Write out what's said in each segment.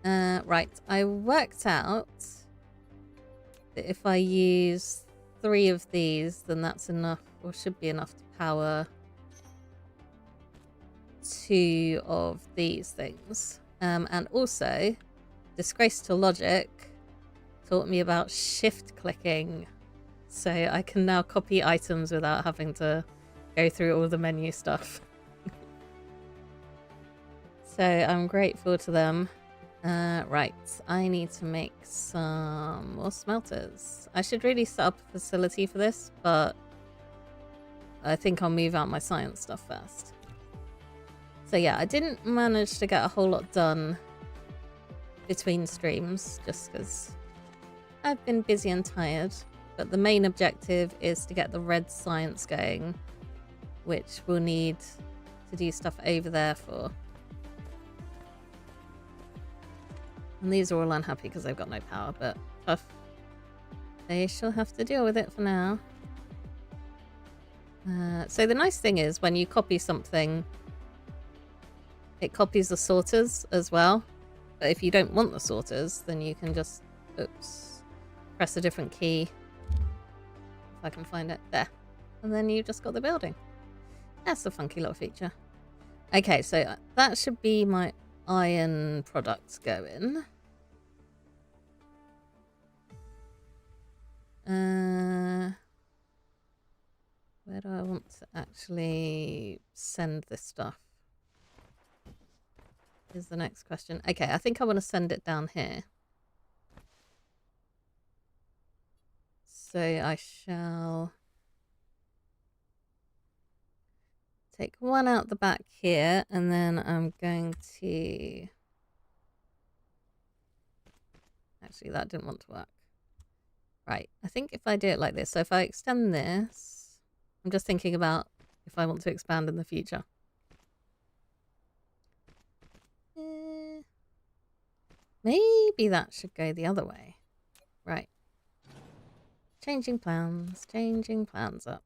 Right, I worked out that if I use 3 of these, then that's enough, or should be enough to power 2 of these things. And also, Disgrace to Logic taught me about shift clicking. So I can now copy items without having to go through all the menu stuff. So I'm grateful to them. Right, I need to make some more smelters. I should really set up a facility for this, but I think I'll move out my science stuff first. So yeah, I didn't manage to get a whole lot done between streams, just because I've been busy and tired. But the main objective is to get the red science going, which we'll need to do stuff over there for. And these are all unhappy because they've got no power, but tough. They shall have to deal with it for now. So the nice thing is when you copy something, it copies the sorters as well. But if you don't want the sorters, then you can just, press a different key. If I can find it. There. And then you just got the building. That's a funky little feature. Okay, so that should be my iron products going. Where do I want to actually send this stuff? Is the next question. Okay, I think I want to send it down here. So I shall take one out the back here, and then I'm going to... Actually, that didn't want to work. Right, I think if I do it like this, so if I extend this, I'm just thinking about if I want to expand in the future. Maybe that should go the other way. Right. Changing plans up.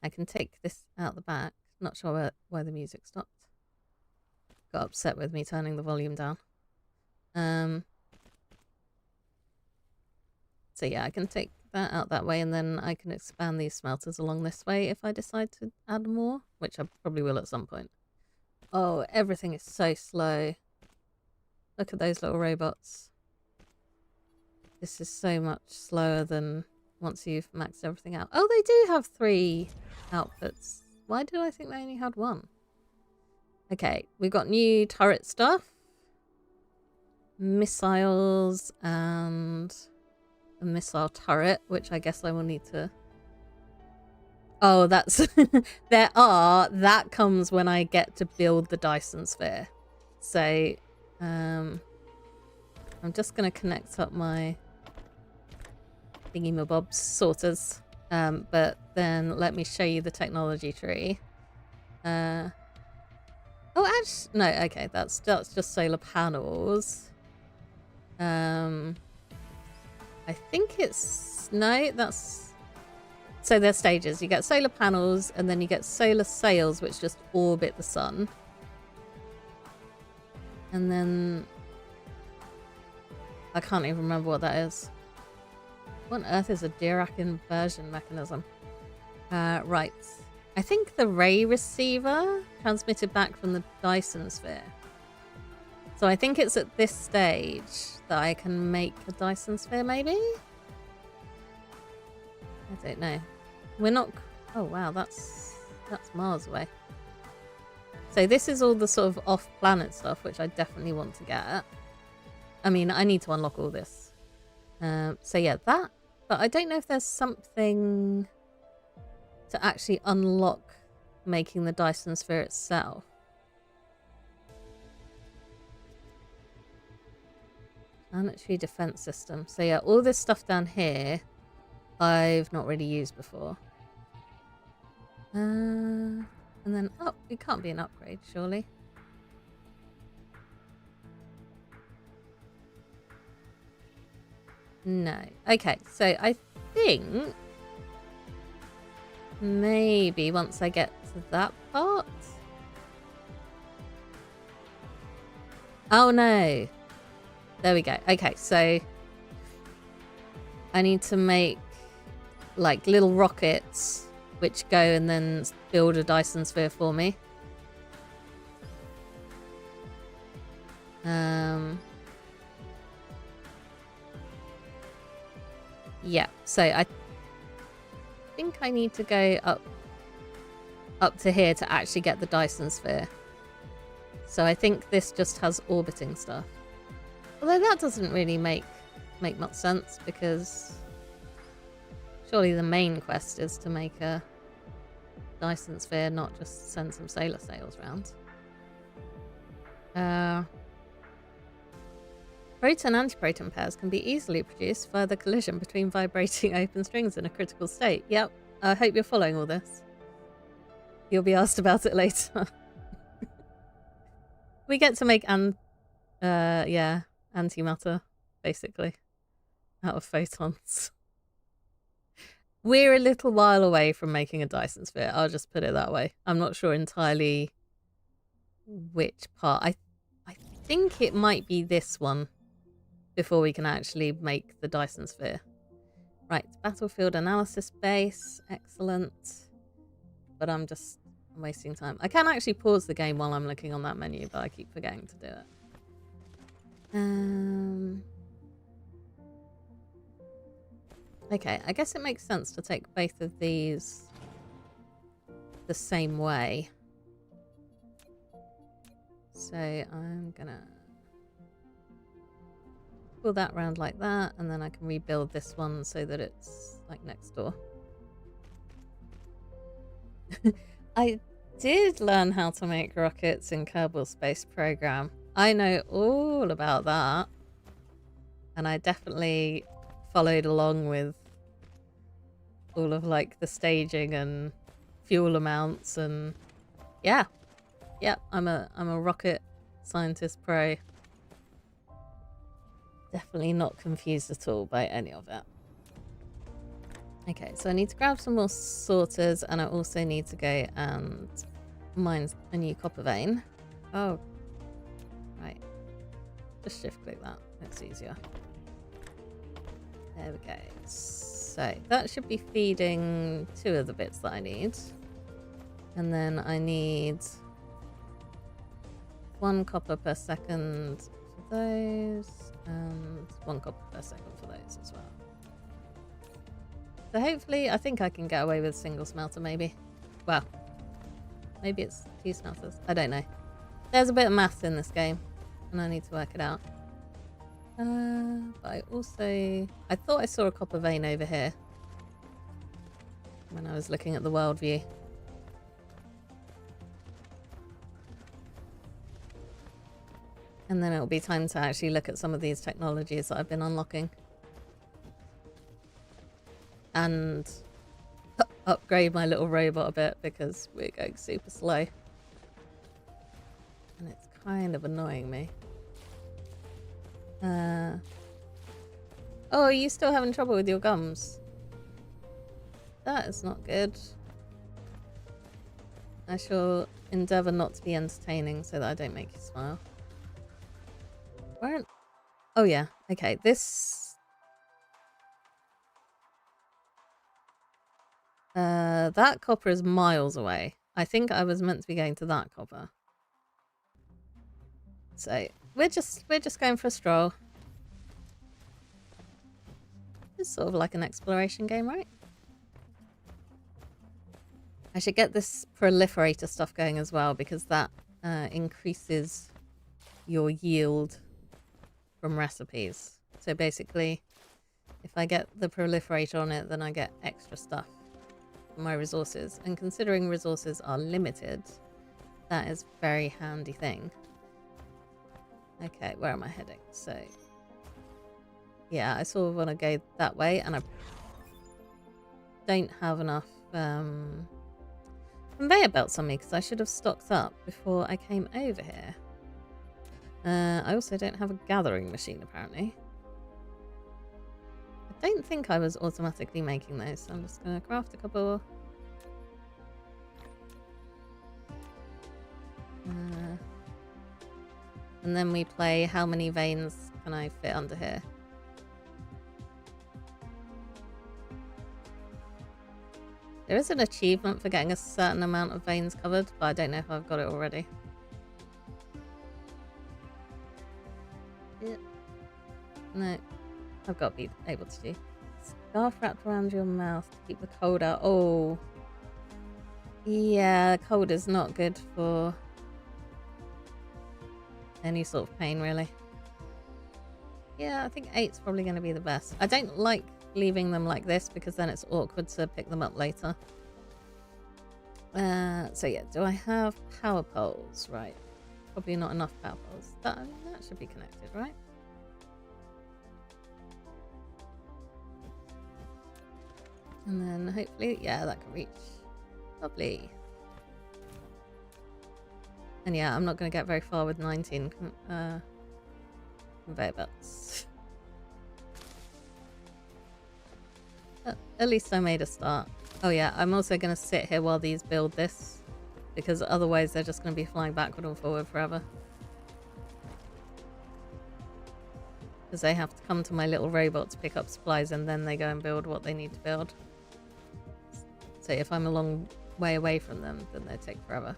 I can take this out the back. Not sure why the music stopped. Got upset with me turning the volume down. So yeah, I can take that out that way, and then I can expand these smelters along this way if I decide to add more, which I probably will at some point. Oh, everything is so slow. Look at those little robots. This is so much slower than once you've maxed everything out. Oh, they do have 3 outputs. Why did I think they only had 1? Okay, we've got new turret stuff. Missiles and a missile turret, which I guess I will need to... Oh, that's... That comes when I get to build the Dyson Sphere. So, I'm just going to connect up my thingy-mabobs sorters. But then let me show you the technology tree. Oh, actually, no, okay, that's just solar panels. I think it's... No, that's... So there's stages. You get solar panels, and then you get solar sails, which just orbit the sun. And then... I can't even remember what that is. What on earth is a Dirac inversion mechanism? Right. I think the ray receiver transmitted back from the Dyson Sphere. So I think it's at this stage that I can make a Dyson Sphere, maybe? I don't know. We're not... Oh, wow, that's miles away. So this is all the sort of off-planet stuff, which I definitely want to get. I mean, I need to unlock all this. So yeah, that. But I don't know if there's something to actually unlock making the Dyson Sphere itself. Planetary defense system. So yeah, all this stuff down here, I've not really used before. And then, oh, it can't be an upgrade, surely. No. Okay, so I think maybe once I get to that part. Oh no. There we go. Okay, so I need to make like little rockets which go and then build a Dyson Sphere for me. Yeah, so I think I need to go up to here to actually get the Dyson Sphere. So I think this just has orbiting stuff. Although that doesn't really make much sense, because surely the main quest is to make a Dyson Sphere, not just send some solar sails around. Proton-antiproton pairs can be easily produced via the collision between vibrating open strings in a critical state. Yep, I hope you're following all this. You'll be asked about it later. We get to make antimatter, basically, out of photons. We're a little while away from making a Dyson Sphere. I'll just put it that way. I'm not sure entirely which part. I think it might be this one before we can actually make the Dyson Sphere. Right, battlefield analysis base. Excellent. But I'm wasting time. I can actually pause the game while I'm looking on that menu, but I keep forgetting to do it. Okay, I guess it makes sense to take both of these the same way. So I'm gonna pull that round like that, and then I can rebuild this one so that it's like next door. I did learn how to make rockets in Kerbal Space Program. I know all about that. And I definitely followed along with all of like the staging and fuel amounts, and yeah. I'm a rocket scientist pro. Definitely not confused at all by any of it. Okay, so I need to grab some more sorters, and I also need to go and mine a new copper vein. Oh, right. Just shift click that. It's easier. There we go. So that should be feeding 2 of the bits that I need. And then I need 1 copper per second for those, and 1 copper per second for those as well. So hopefully, I think I can get away with single smelter, maybe. Well, maybe it's 2 smelters. I don't know. There's a bit of maths in this game, and I need to work it out. But I thought I saw a copper vein over here when I was looking at the world view. And then it'll be time to actually look at some of these technologies that I've been unlocking. And upgrade my little robot a bit, because we're going super slow. And it's kind of annoying me. Oh, are you still having trouble with your gums? That is not good. I shall endeavour not to be entertaining so that I don't make you smile. Where? Oh yeah, okay, this... that copper is miles away. I think I was meant to be going to that copper. So, we're just going for a stroll. It's sort of like an exploration game, right? I should get this proliferator stuff going as well, because that increases your yield from recipes. So basically, if I get the proliferator on it, then I get extra stuff from my resources. And considering resources are limited, that is a very handy thing. Okay, where am I heading? So, yeah, I sort of want to go that way, and I don't have enough conveyor belts on me, because I should have stocked up before I came over here. I also don't have a gathering machine, apparently. I don't think I was automatically making those, so I'm just going to craft a couple. And then we play how many veins can I fit under here. There is an achievement for getting a certain amount of veins covered, but I don't know if I've got it already. Yeah. No, I've got to be able to do. Scarf wrapped around your mouth to keep the cold out. Oh. Yeah, cold is not good for any sort of pain, really. Yeah, I think 8's probably going to be the best. I don't like leaving them like this because then it's awkward to pick them up later. So yeah, do I have power poles? Right. Probably not enough power poles. That should be connected, right? And then hopefully, yeah, that can reach. Lovely. And yeah, I'm not going to get very far with 19 conveyor belts. At least I made a start. Oh yeah, I'm also going to sit here while these build this, because otherwise they're just going to be flying backward and forward forever. Because they have to come to my little robot to pick up supplies and then they go and build what they need to build. So if I'm a long way away from them, then they take forever.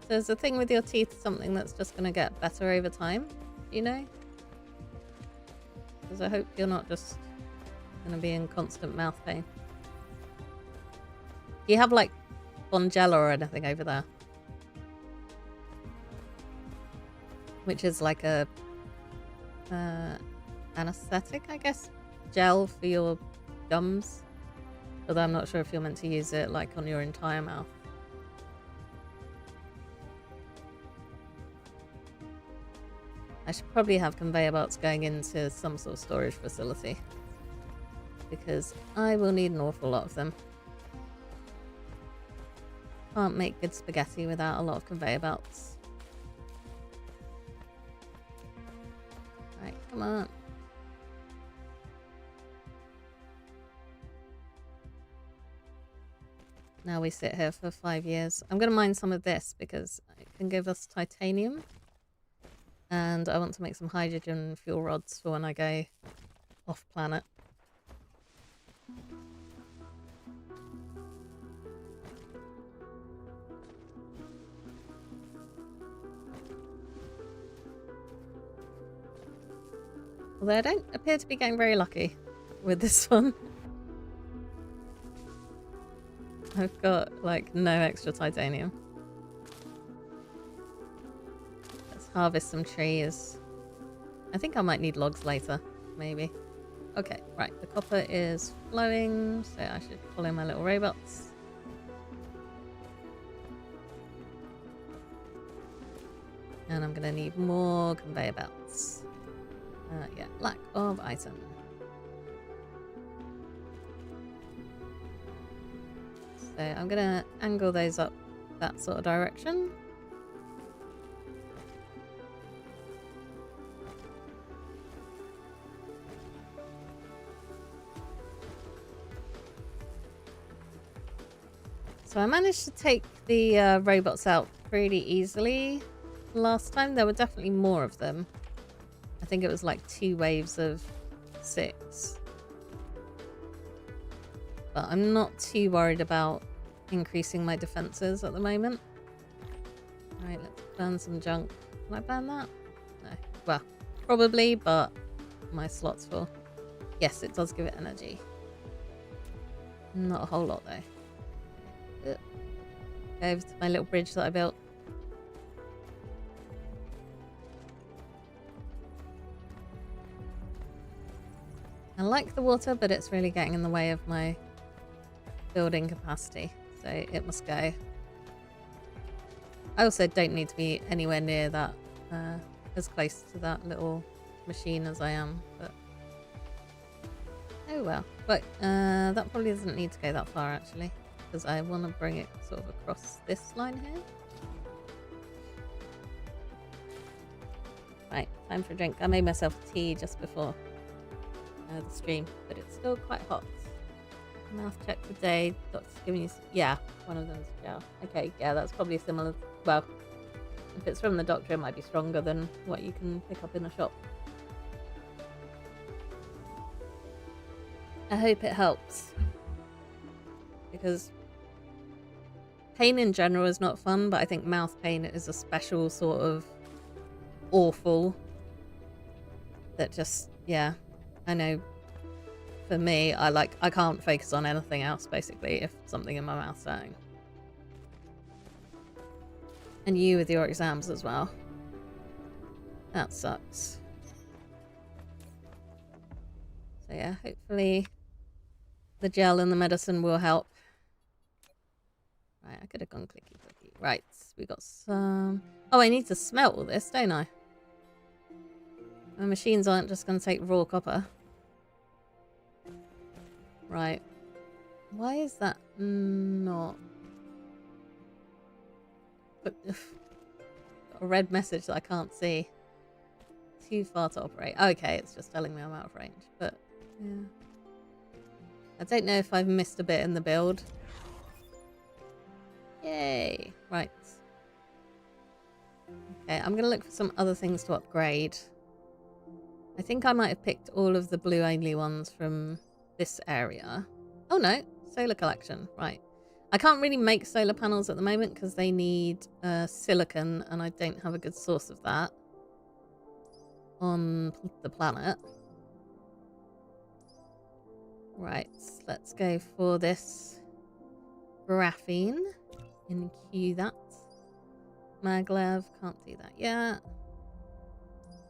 So is the thing with your teeth something that's just going to get better over time? Do you know? Because I hope you're not just going to be in constant mouth pain. Do you have like Bonjela or anything over there? Which is like a anesthetic, I guess? Gel for your gums. Although I'm not sure if you're meant to use it like on your entire mouth. I should probably have conveyor belts going into some sort of storage facility, because I will need an awful lot of them. Can't make good spaghetti without a lot of conveyor belts. Right, come on. Now we sit here for 5 years. I'm going to mine some of this because it can give us titanium. And I want to make some hydrogen fuel rods for when I go off planet. Although I don't appear to be getting very lucky with this one. I've got like no extra titanium. Harvest some trees. I think I might need logs later, maybe. Okay, right, the copper is flowing, so I should follow my little robots. And I'm gonna need more conveyor belts. Yeah, lack of item. So I'm gonna angle those up that sort of direction. So I managed to take the robots out pretty easily last time. There were definitely more of them. I think it was like 2 waves of 6. But I'm not too worried about increasing my defenses at the moment. Alright, let's burn some junk. Can I burn that? No. Well, probably, but my slot's full. Yes, it does give it energy. Not a whole lot though. Go over to my little bridge that I built. I like the water, but it's really getting in the way of my building capacity, so it must go. I also don't need to be anywhere near that, as close to that little machine as I am, but oh well. But that probably doesn't need to go that far actually, because I want to bring it sort of across this line here. Right, time for a drink. I made myself tea just before the stream, but it's still quite hot. Math check today. Doctor's giving you... Yeah, one of them's gel. Okay, yeah, that's probably similar. Well, if it's from the doctor, it might be stronger than what you can pick up in a shop. I hope it helps. Because pain in general is not fun, but I think mouth pain is a special sort of awful that just, yeah, I know for me, I can't focus on anything else basically if something in my mouth's hurting. And you with your exams as well. That sucks. So yeah, hopefully the gel and the medicine will help. Right, I could have gone clicky clicky. Right, we got some... Oh, I need to smelt all this, don't I? My machines aren't just going to take raw copper. Right. Why is that not... But, got a red message that I can't see. Too far to operate. Okay, it's just telling me I'm out of range. But, yeah. I don't know if I've missed a bit in the build. Yay. Right. Okay, I'm going to look for some other things to upgrade. I think I might have picked all of the blue only ones from this area. Oh no, solar collection. Right. I can't really make solar panels at the moment because they need silicon and I don't have a good source of that on the planet. Right, let's go for this graphene and queue that. Maglev, can't do that yet.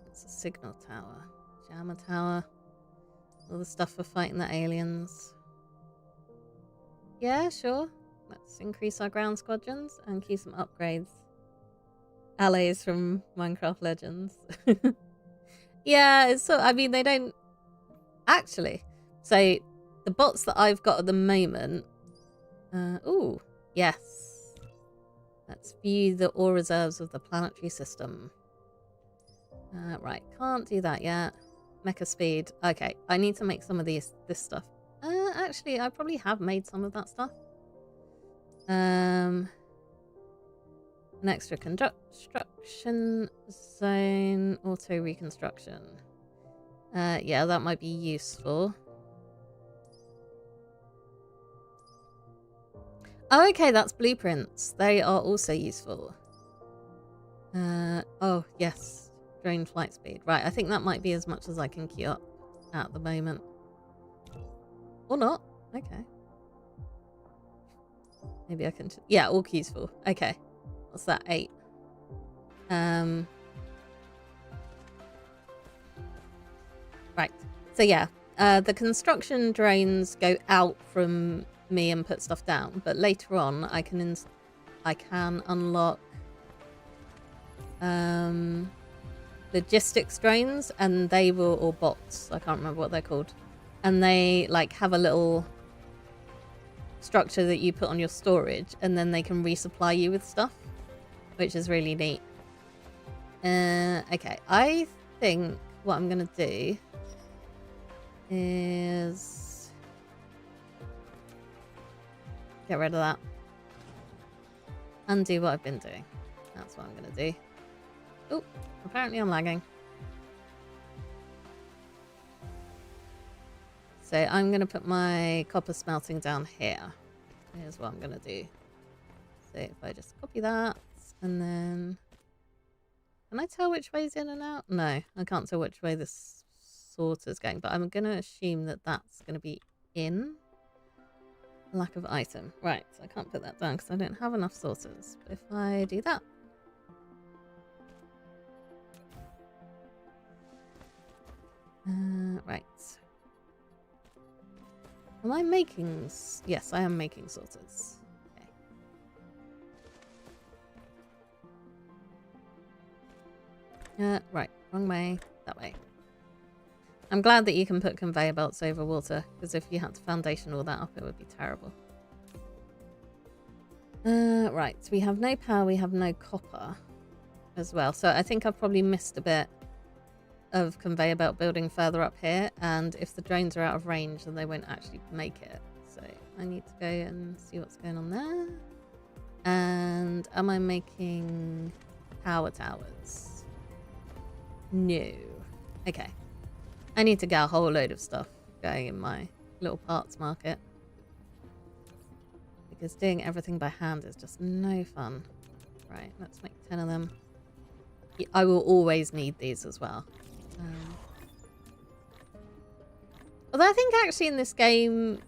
It's a signal tower. Jammer tower. All the stuff for fighting the aliens. Yeah, sure. Let's increase our ground squadrons and keep some upgrades. Allies from Minecraft Legends. Yeah, it's so... I mean, they don't... Actually, so the bots that I've got at the moment... ooh, yes. Let's view the ore reserves of the planetary system. Right, can't do that yet. Mecha speed. Okay, I need to make some of this stuff. Actually, I probably have made some of that stuff. An extra construction zone, auto reconstruction. Yeah, that might be useful. Oh, okay, that's blueprints. They are also useful. Oh, yes. Drone flight speed. Right, I think that might be as much as I can queue up at the moment. Or not. Okay. Maybe I can... Yeah, all queues full. Okay. What's that? 8. Right. So yeah, the construction drones go out from me and put stuff down, but later on I can unlock logistics drones, and they will, or bots, I can't remember what they're called, and they like have a little structure that you put on your storage, and then they can resupply you with stuff, which is really neat. Okay, I think what I'm gonna do is get rid of that. Undo what I've been doing. That's what I'm gonna do. Oh, apparently I'm lagging. So I'm going to put my copper smelting down here. Here's what I'm going to do. So if I just copy that, and then... Can I tell which way's in and out? No, I can't tell which way this sorter's going, but I'm going to assume that that's going to be in. Lack of item. Right, so I can't put that down because I don't have enough sorters. But if I do that... right. Am I making... Yes, I am making sorters. Okay. Right. Wrong way. That way. I'm glad that you can put conveyor belts over water, because if you had to foundation all that up, it would be terrible. Right. We have no power. We have no copper as well. So I think I've probably missed a bit of conveyor belt building further up here, and if the drones are out of range, then they won't actually make it. So I need to go and see what's going on there. And am I making power towers? No. Okay. I need to get a whole load of stuff going in my little parts market. Because doing everything by hand is just no fun. Right, let's make 10 of them. I will always need these as well. Although I think actually in this game,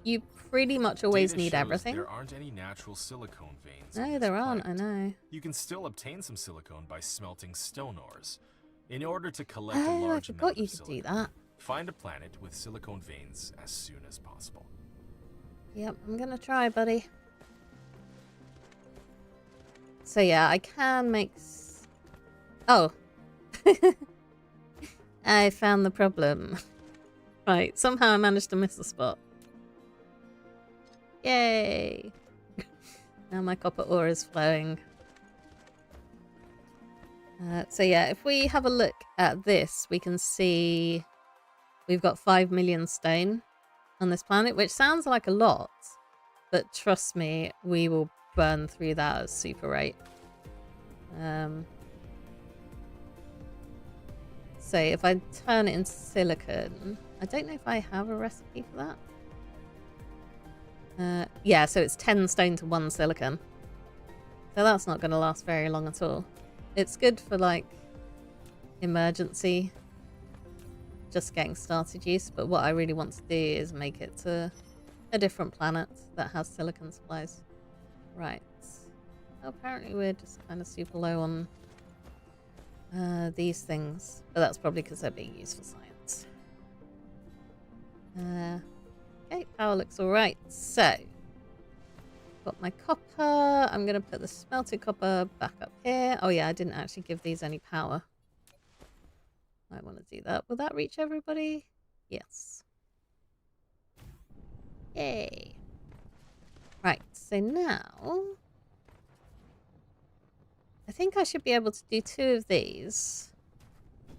you pretty much always need everything. There aren't any natural silicone veins. No, there aren't, I know. You can still obtain some silicone by smelting stone ores. In order to collect a large I forgot amount you of could silicone, do that. find a planet with silicone veins as soon as possible. Yep, I'm gonna try, buddy. So yeah, I can make... Oh. I found the problem. Right, somehow I managed to miss the spot. Yay! Now my copper ore is flowing. So yeah, if we have a look at this, we can see we've got 5 million stone on this planet, which sounds like a lot, but trust me, we will burn through that at super rate. So if I turn it into silicon, I don't know if I have a recipe for that. Yeah, so it's 10 stone to 1 silicon. So that's not going to last very long at all. It's good for like emergency, just getting started use, but what I really want to do is make it to a different planet that has silicon supplies. Right. Apparently we're just kind of super low on these things, but that's probably because they're being used for science. Okay, power looks alright. So, got my copper. I'm going to put the smelted copper back up here. Oh yeah, I didn't actually give these any power. I want to do that. Will that reach everybody? Yes. Yay. Right, so now I think I should be able to do 2 of these.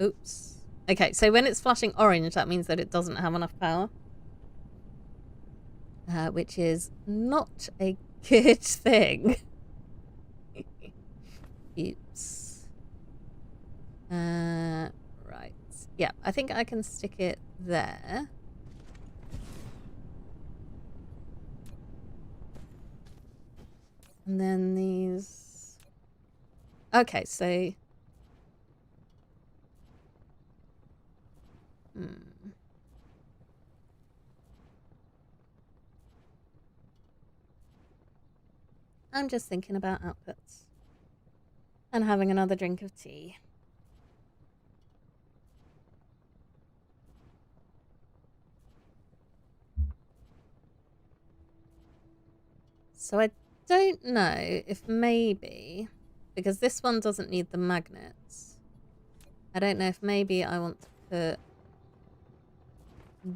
Oops. Okay, so when it's flashing orange, that means that it doesn't have enough power. Which is not a good thing. Oops. Right. Yeah, I think I can stick it there. And then these... Okay, so... I'm just thinking about outputs. And having another drink of tea. So I don't know if maybe, because this one doesn't need the magnets, I don't know if maybe I want to put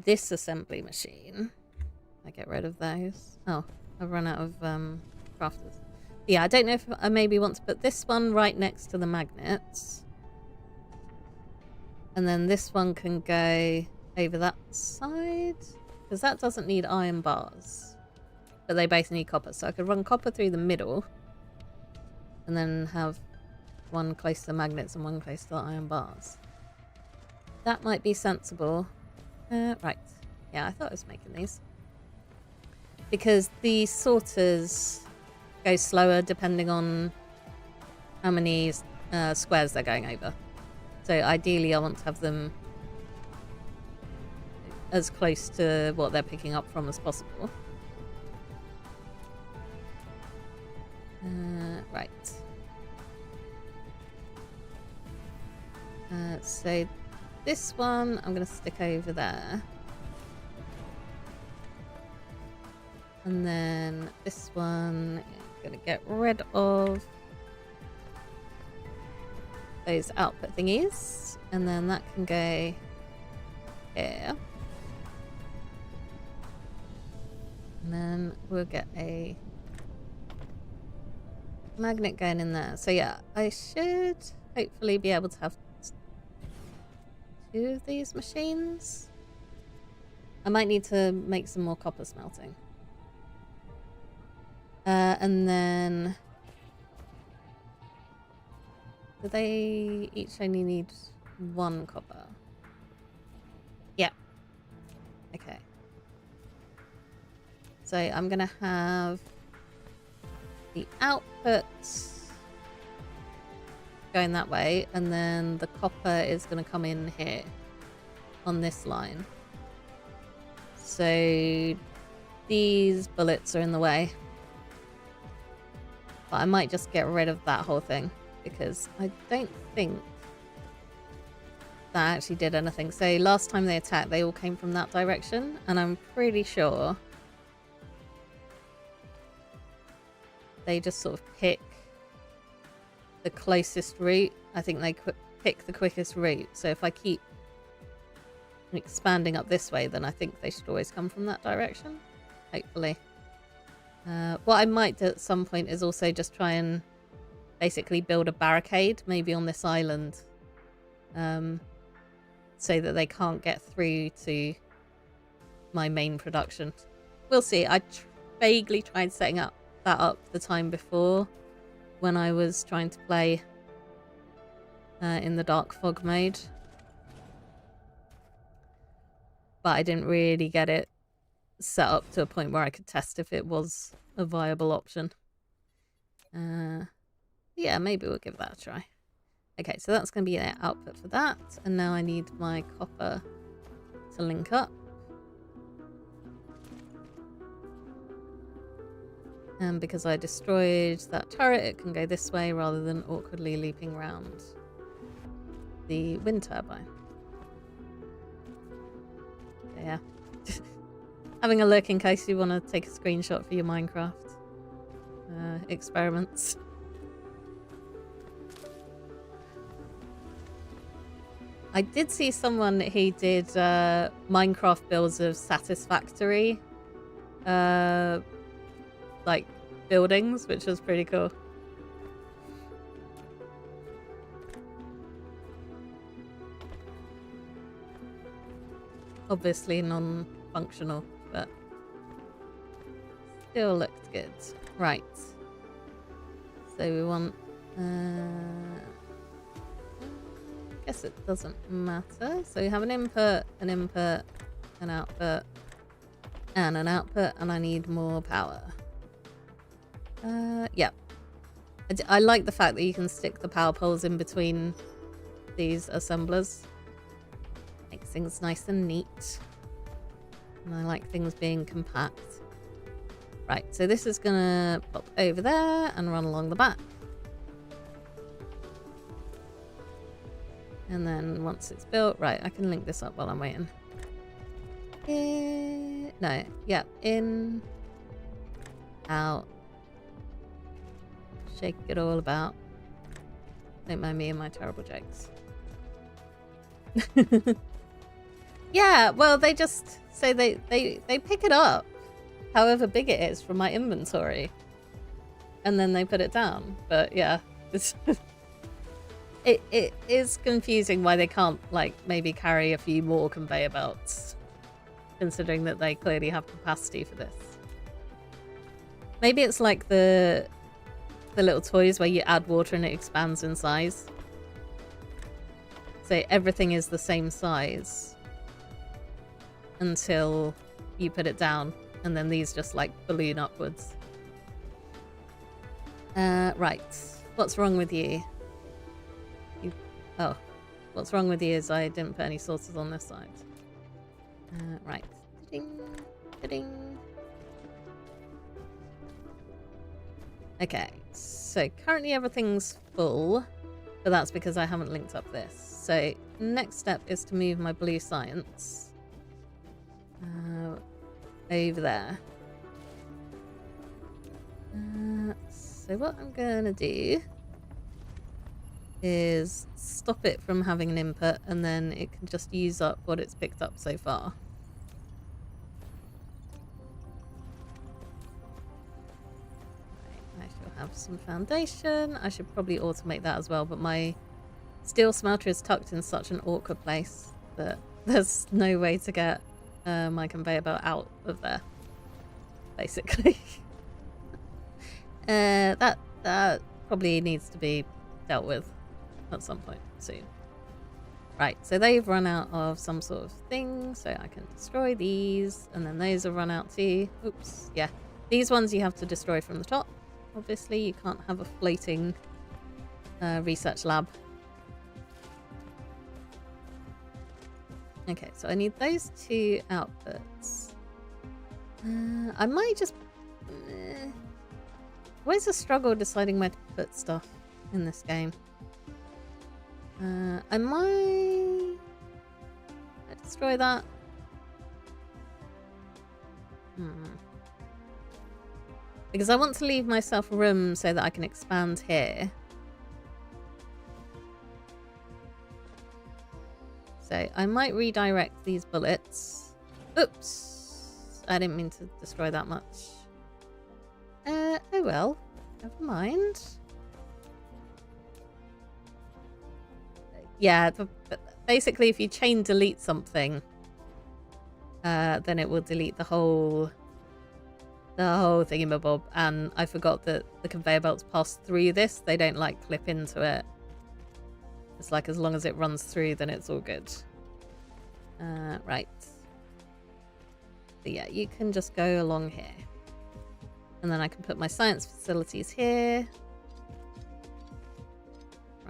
this assembly machine. I get rid of those. Oh, I've run out of crafters. Yeah, I don't know if I maybe want to put this one right next to the magnets. And then this one can go over that side, because that doesn't need iron bars. But they both need copper, so I could run copper through the middle and then have one close to the magnets and one close to the iron bars. That might be sensible. Right. Yeah, I thought I was making these. Because the sorters go slower depending on how many squares they're going over. So ideally I want to have them as close to what they're picking up from as possible. Right. So this one I'm going to stick over there. And then this one I'm going to get rid of those output thingies. And then that can go here. And then we'll get a magnet going in there. So yeah, I should hopefully be able to have 2 of these machines. I might need to make some more copper smelting. And then... do they each only need 1 copper? Yeah. Okay. So I'm going to have the output going that way, and then the copper is going to come in here on this line. So these bullets are in the way. But I might just get rid of that whole thing, because I don't think that actually did anything. So last time they attacked, they all came from that direction, and I'm pretty sure they just sort of pick the closest route. I think they pick the quickest route. So if I keep expanding up this way, then I think they should always come from that direction. Hopefully. What I might do at some point is also just try and basically build a barricade, maybe on this island, so that they can't get through to my main production. We'll see. I vaguely tried setting that up the time before when I was trying to play in the dark fog mode, but I didn't really get it set up to a point where I could test if it was a viable option. Yeah, maybe we'll give that a try. Okay, so that's going to be the output for that, and now I need my copper to link up. And because I destroyed that turret, it can go this way rather than awkwardly looping around the wind turbine. So yeah. Having a look in case you want to take a screenshot for your Minecraft experiments. I did see someone who did Minecraft builds of satisfactory like buildings, which was pretty cool. Obviously non-functional, but still looked good. Right. So we want... guess it doesn't matter. So we have an input, an output, and an output, and I need more power. Yeah. I like the fact that you can stick the power poles in between these assemblers. Makes things nice and neat. And I like things being compact. Right, so this is gonna pop over there and run along the back. And then once it's built, right, I can link this up while I'm waiting. No, yeah, in, out, shake it all about. Don't mind me and my terrible jokes. Yeah, well, they just say they pick it up, however big it is, from my inventory, and then they put it down. But yeah, it's it is confusing why they can't, like, maybe carry a few more conveyor belts, considering that they clearly have capacity for this. Maybe it's like the little toys where you add water and it expands in size. So everything is the same size until you put it down, and then these just like balloon upwards. Right. What's wrong with you? Oh, what's wrong with you is I didn't put any sources on this side. Right. Ding, ding. Okay, so currently everything's full, but that's because I haven't linked up this. So next step is to move my blue science over there. So what I'm gonna do is stop it from having an input, and then it can just use up what it's picked up so far. Right, I shall have some foundation. I should probably automate that as well, but my steel smelter is tucked in such an awkward place that there's no way to get my conveyor belt out of there, basically. That probably needs to be dealt with at some point soon. Right, so they've run out of some sort of thing, so I can destroy these, and then those have run out too. Oops, yeah. These ones you have to destroy from the top. Obviously, you can't have a floating research lab. Okay, so I need those 2 outputs. I might just... Always a struggle deciding where to put stuff in this game. I might destroy that. Because I want to leave myself room so that I can expand here. So I might redirect these bullets. Oops! I didn't mean to destroy that much. Oh well. Never mind. Yeah, basically if you chain delete something, then it will delete the whole thingamabob. And I forgot that the conveyor belts pass through this. They don't like clip into it. It's like as long as it runs through, then it's all good. Right. So yeah, you can just go along here. And then I can put my science facilities here.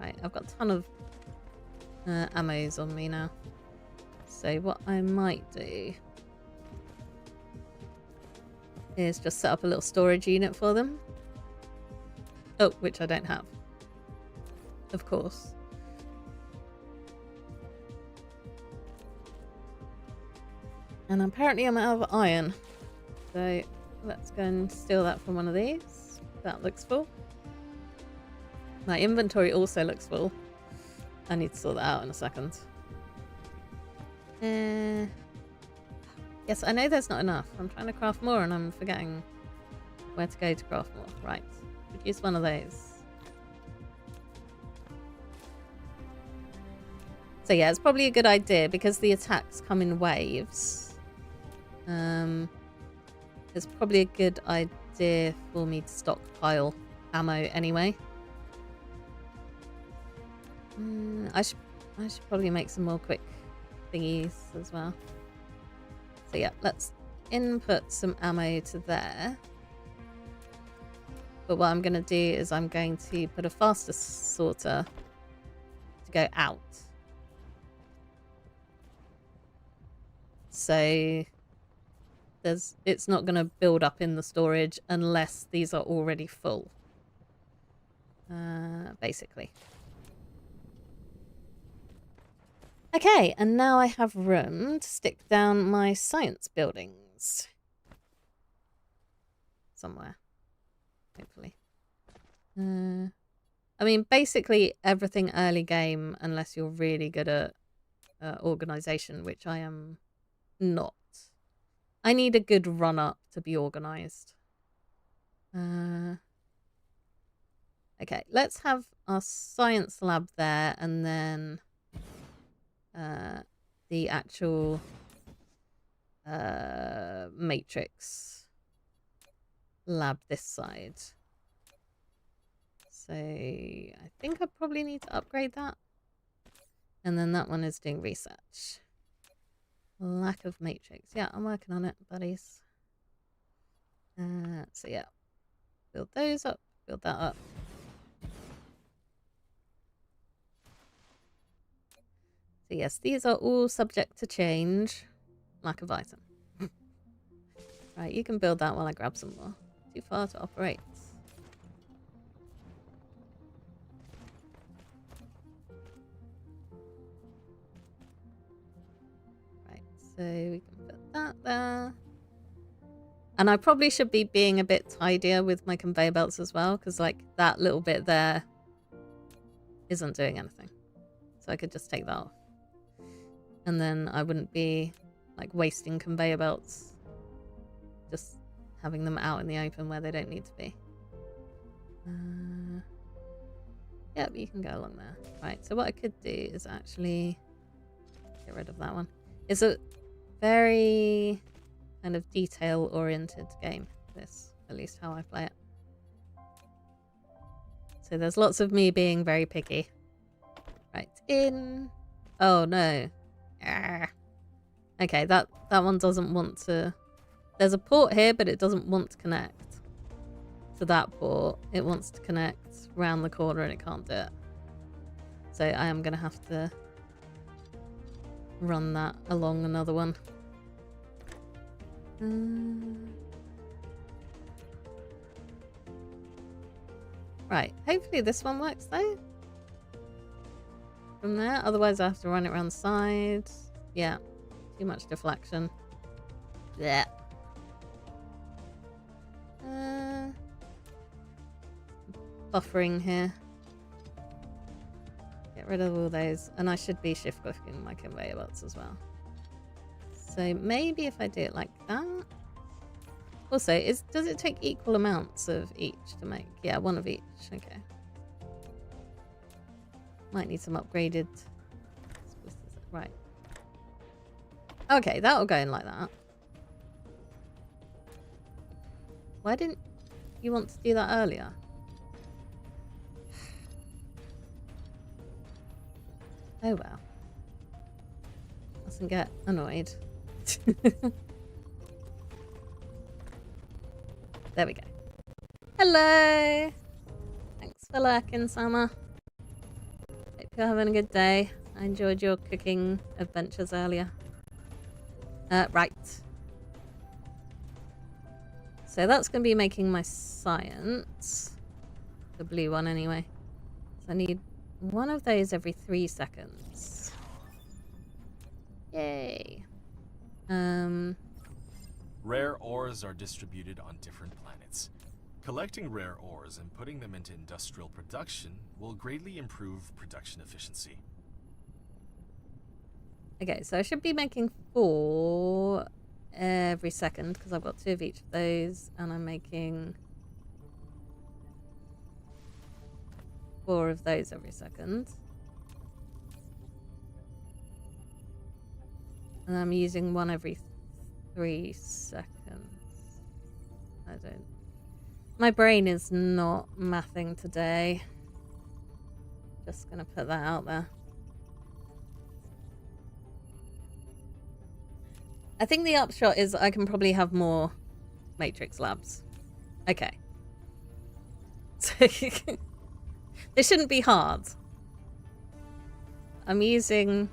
Right, I've got a ton of ammos on me now. So what I might do is just set up a little storage unit for them. Oh, which I don't have. Of course. And apparently I'm out of iron. So let's go and steal that from one of these. That looks full. My inventory also looks full. I need to sort that out in a second. Yes, I know there's not enough. I'm trying to craft more and I'm forgetting where to go to craft more. Right. Produce one of those. So yeah, it's probably a good idea because the attacks come in waves. It's probably a good idea for me to stockpile ammo anyway. I should probably make some more quick thingies as well. So yeah, let's input some ammo to there. But what I'm going to do is I'm going to put a faster sorter to go out. So it's not going to build up in the storage unless these are already full. Basically. Okay, and now I have room to stick down my science buildings. Somewhere. Hopefully. I mean, basically everything early game, unless you're really good at organization, which I am not. I need a good run-up to be organized. Okay, let's have our science lab there, and then the actual matrix lab this side. So I think I probably need to upgrade that. And then that one is doing research. Lack of matrix. Yeah, I'm working on it, buddies. So yeah, build those up, build that up. So yes, these are all subject to change. Lack of item. Right, you can build that while I grab some more. Too far to operate. Right, so we can put that there. And I probably should be being a bit tidier with my conveyor belts as well, because like that little bit there isn't doing anything. So I could just take that off. And then I wouldn't be like wasting conveyor belts. Just having them out in the open where they don't need to be. Yep, you can go along there. Right, so what I could do is actually get rid of that one. Is it Very kind of detail-oriented game, this. At least how I play it. So there's lots of me being very picky. Right, in... Oh, no. Arrgh. Okay, that one doesn't want to... There's a port here, but it doesn't want to connect to that port. It wants to connect round the corner and it can't do it. So I am going to have to run that along another one. Right, hopefully this one works though. From there, otherwise I have to run it around the side. Yeah, too much deflection. Yeah. Buffering here. Get rid of all those, and I should be shift clicking my conveyor belts as well. So maybe if I do it like that. Also, does it take equal amounts of each to make? Yeah, one of each. Okay. Might need some upgraded. Right. Okay, that'll go in like that. Why didn't you want to do that earlier? Oh well. Mustn't get annoyed. There we go. Hello! Thanks for lurking, Summer. Hope you're having a good day. I enjoyed your cooking adventures earlier. Right. So that's going to be making my science. The blue one anyway. So I need one of those every 3 seconds. Yay. Rare ores are distributed on different planets. Collecting rare ores and putting them into industrial production will greatly improve production efficiency. Okay, so I should be making 4 every second because I've got 2 of each of those, and I'm making 4 of those every second. And I'm using 1 every 3 seconds. I don't... My brain is not mathing today. Just gonna put that out there. I think the upshot is I can probably have more matrix labs. Okay. So this shouldn't be hard. I'm using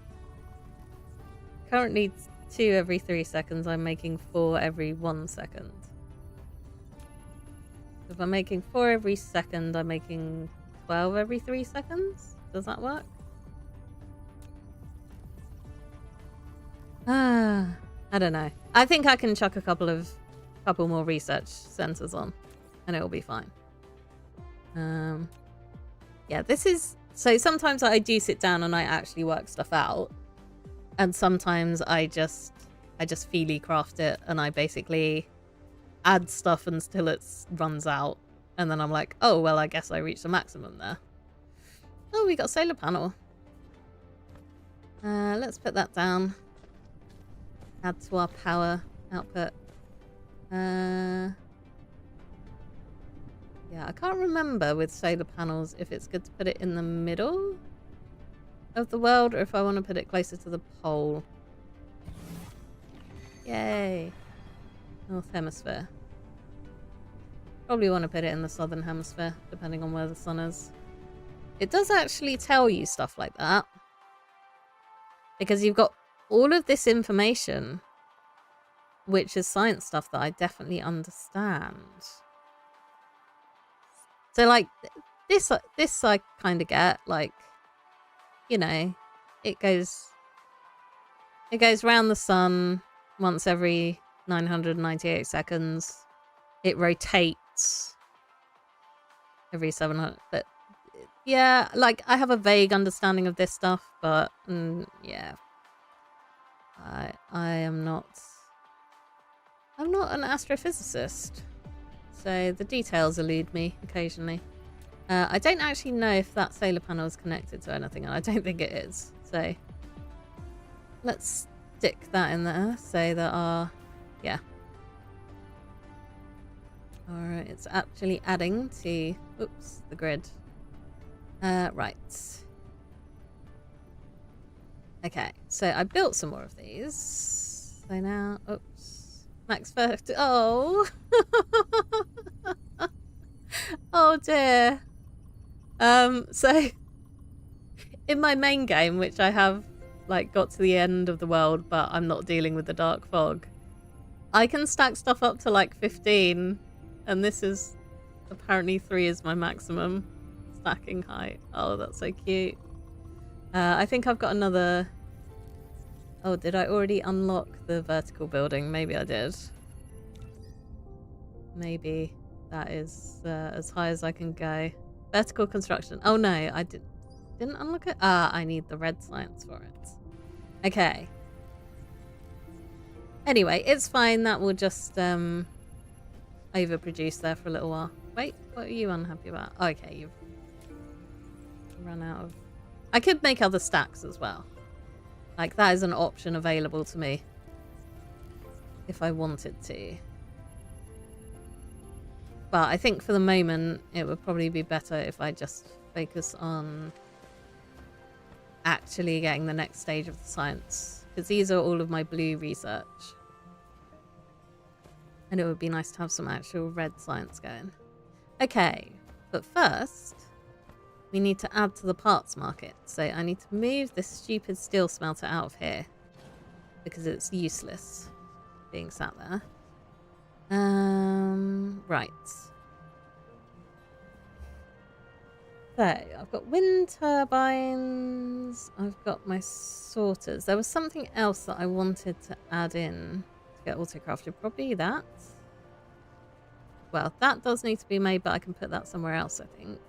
currently 2 every 3 seconds. I'm making 4 every 1 second. If I'm making 4 every second, I'm making 12 every 3 seconds. Does that work? I don't know. I think I can chuck a couple more research centers on, and it'll be fine. Yeah, this is... So sometimes I do sit down and I actually work stuff out. And sometimes I just feely craft it and I basically add stuff until it runs out. And then I'm like, oh, well, I guess I reached the maximum there. Oh, we got a solar panel. Let's put that down. Add to our power output. Yeah, I can't remember with solar panels if it's good to put it in the middle of the world or if I want to put it closer to the pole. Yay. North Hemisphere. Probably want to put it in the Southern Hemisphere, depending on where the sun is. It does actually tell you stuff like that. Because you've got all of this information, which is science stuff that I definitely understand. So, like, this I kind of get, like, you know, it goes round the sun once every 998 seconds. It rotates every 700, but yeah, like, I have a vague understanding of this stuff, but yeah. I'm not an astrophysicist, so the details elude me occasionally. I don't actually know if that solar panel is connected to anything, and I don't think it is. So let's stick that in there so that our... Yeah. Alright, it's actually adding to... Oops, the grid. Right. Okay, so I built some more of these. So now... Oops. Max first... Oh! Oh dear. So... In my main game, which I have, like, got to the end of the world, but I'm not dealing with the dark fog, I can stack stuff up to, like, 15, and this is... Apparently 3 is my maximum stacking height. Oh, that's so cute. I think I've got another... Oh, did I already unlock the vertical building? Maybe I did. Maybe that is as high as I can go. Vertical construction. Oh no, I didn't unlock it? Ah, I need the red science for it. Okay. Anyway, it's fine. That will just overproduce there for a little while. Wait, what are you unhappy about? Oh, okay, you've run out of... I could make other stacks as well. Like, that is an option available to me. If I wanted to. But I think for the moment, it would probably be better if I just focus on actually getting the next stage of the science. Because these are all of my blue research. And it would be nice to have some actual red science going. Okay, but first, we need to add to the parts market. So I need to move this stupid steel smelter out of here. Because it's useless being sat there. Right. So, I've got wind turbines. I've got my sorters. There was something else that I wanted to add in to get auto-crafted. Probably that. Well, that does need to be made, but I can put that somewhere else, I think.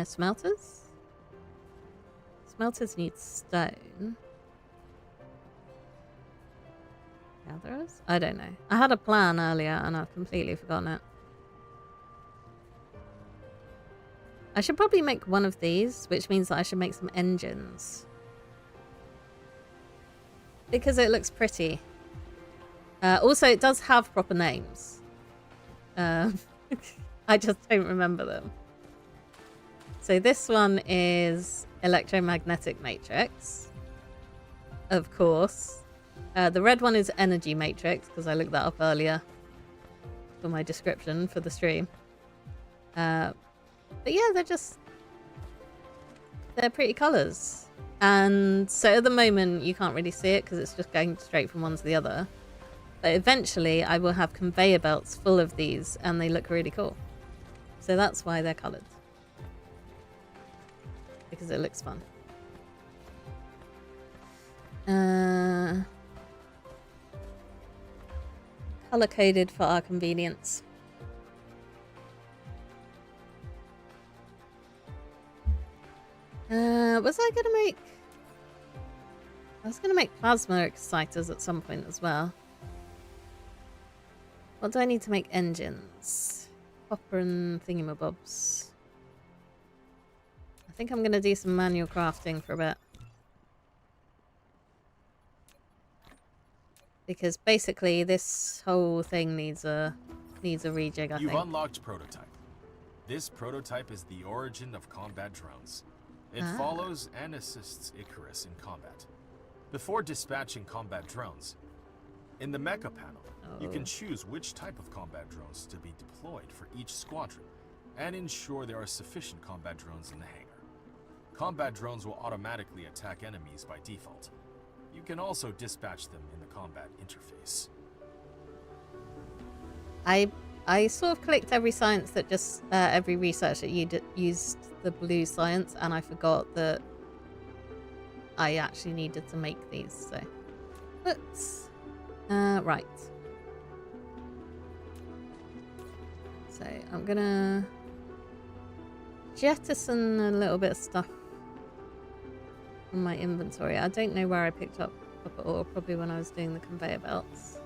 Smelters? Smelters need stone. Gatherers? I don't know. I had a plan earlier and I've completely forgotten it. I should probably make one of these, which means that I should make some engines. Because it looks pretty. Also, it does have proper names. I just don't remember them. So this one is electromagnetic matrix. Of course. The red one is energy matrix, because I looked that up earlier for my description for the stream. But yeah, they're pretty colours. And so at the moment, you can't really see it because it's just going straight from one to the other. But eventually, I will have conveyor belts full of these, and they look really cool. So that's why they're coloured. Because it looks fun. Colour-coded for our convenience. Was I going to make... I was going to make plasma exciters at some point as well. What do I need to make engines? Copper and thingamabobs. I think I'm going to do some manual crafting for a bit. Because basically this whole thing needs a rejig, I think. You've unlocked prototype. This prototype is the origin of combat drones. It follows and assists Icarus in combat. Before dispatching combat drones, in the mecha panel, you can choose which type of combat drones to be deployed for each squadron, and ensure there are sufficient combat drones in the hangar. Combat drones will automatically attack enemies by default. You can also dispatch them in the combat interface. I sort of clicked every science that just every research that used the blue science, and I forgot that I actually needed to make these. So, oops. Right. So I'm gonna jettison a little bit of stuff from my inventory. I don't know where I picked up it all. Probably when I was doing the conveyor belts.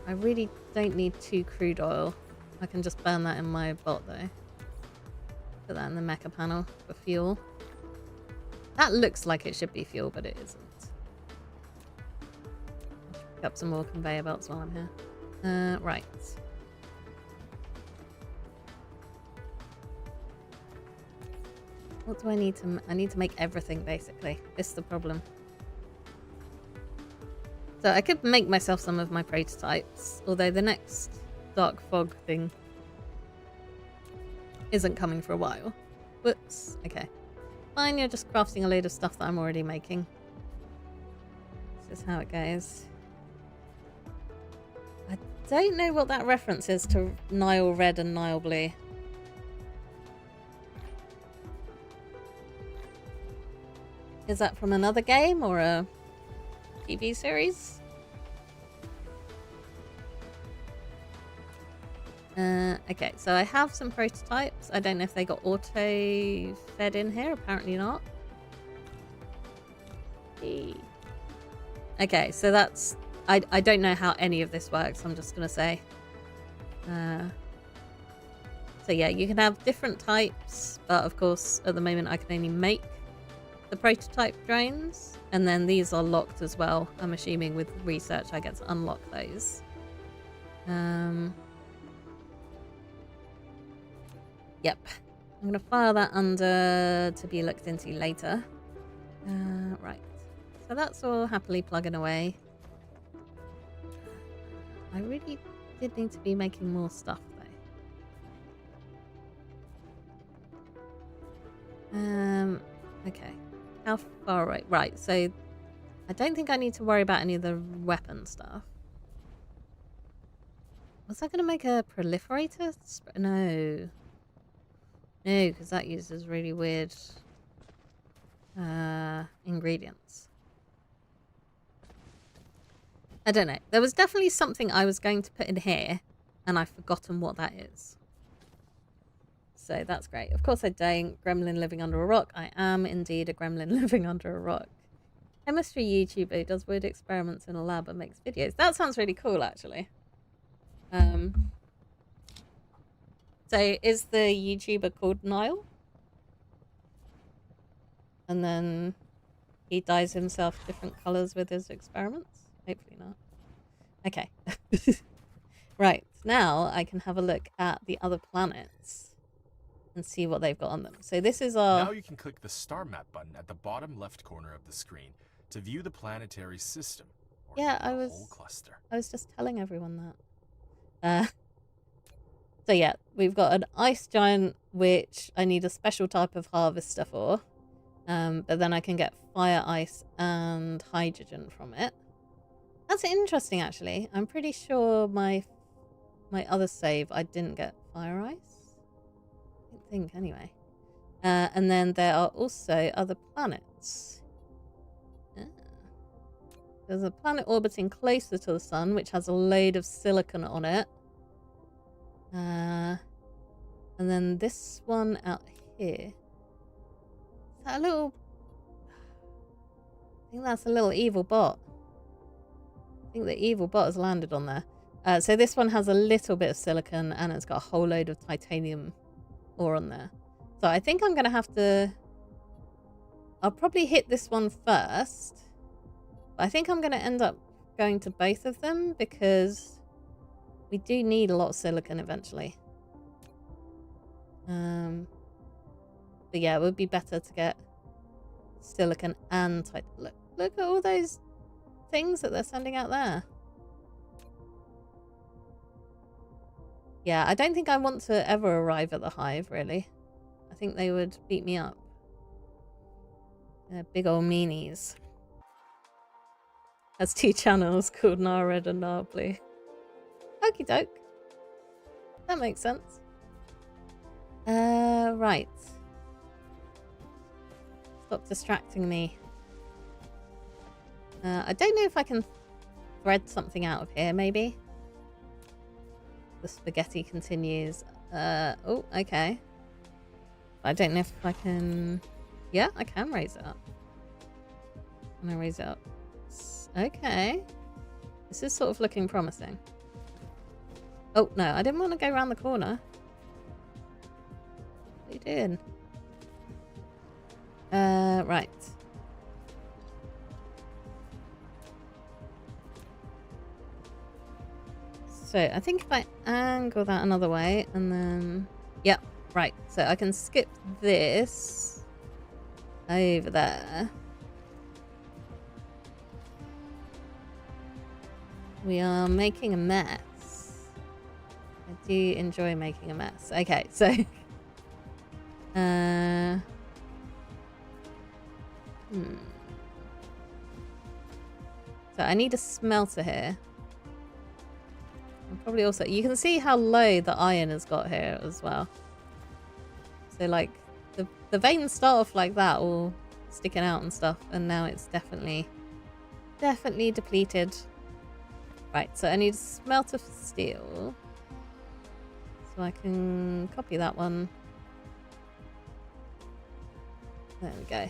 I really don't need 2 crude oil. I can just burn that in my bot though. Put that in the mecha panel for fuel. That looks like it should be fuel, but it isn't. pick up some more conveyor belts while I'm here. Right. What do I need to... I need to make everything, basically. This is the problem. So I could make myself some of my prototypes, although the next dark fog thing isn't coming for a while. Whoops. Okay. Fine, you're just crafting a load of stuff that I'm already making. This is how it goes. I don't know what that reference is to Nile Red and Nile Blue. Is that from another game or a TV series? Okay, so I have some prototypes. I don't know if they got auto-fed in here. Apparently not. Okay, so that's... I don't know how any of this works, I'm just going to say. So yeah, you can have different types, but of course, at the moment, I can only make the prototype drones, and then these are locked as well. I'm assuming with research I get to unlock those. Yep. I'm going to file that under to be looked into later. Right. So that's all happily plugging away. I really did need to be making more stuff though. Okay. How far away? Right, so I don't think I need to worry about any of the weapon stuff. Was I going to make a proliferator? No. No, because that uses really weird ingredients. I don't know. There was definitely something I was going to put in here, and I've forgotten what that is. So that's great. Of course I don't. Gremlin living under a rock. I am indeed a gremlin living under a rock. Chemistry YouTuber who does weird experiments in a lab and makes videos. That sounds really cool, actually. So is the YouTuber called Niall? And then he dyes himself different colours with his experiments? Hopefully not. Okay. Right. Now I can have a look at the other planets and see what they've got on them. So this is our... Now you can click the star map button at the bottom left corner of the screen to view the planetary system. Yeah, I was just telling everyone that. So yeah, we've got an ice giant, which I need a special type of harvester for. But then I can get fire ice and hydrogen from it. That's interesting, actually. I'm pretty sure my other save, I didn't get fire ice. I don't think, anyway. And then there are also other planets. There's a planet orbiting closer to the sun, which has a load of silicon on it. And then this one out here. Is that a little... I think that's a little evil bot. I think the evil bot has landed on there. So this one has a little bit of silicon and it's got a whole load of titanium ore on there. So I think I'm going to have to... I'll probably hit this one first. But I think I'm going to end up going to both of them because we do need a lot of silicon eventually. But yeah, it would be better to get silicon and look at all those things that they're sending out there. Yeah, I don't think I want to ever arrive at the hive, really. I think they would beat me up. They're big old meanies. Has 2 channels called Nar Red and Nar Blue. Okie doke. That makes sense. Right. Stop distracting me. I don't know if I can thread something out of here, maybe. The spaghetti continues. Oh, okay. I don't know if I can... Yeah, I can raise it up. Can I raise it up? Okay. This is sort of looking promising. Oh, no, I didn't want to go around the corner. What are you doing? Right. So I think if I angle that another way and then... Yep, right. So I can skip this over there. We are making a mess. I do enjoy making a mess. Okay, so... So I need a smelter here. And probably also... You can see how low the iron has got here as well. So like, the veins start off like that, all sticking out and stuff. And now it's definitely depleted. Right, so I need a smelter for steel. So I can copy that one. There we go.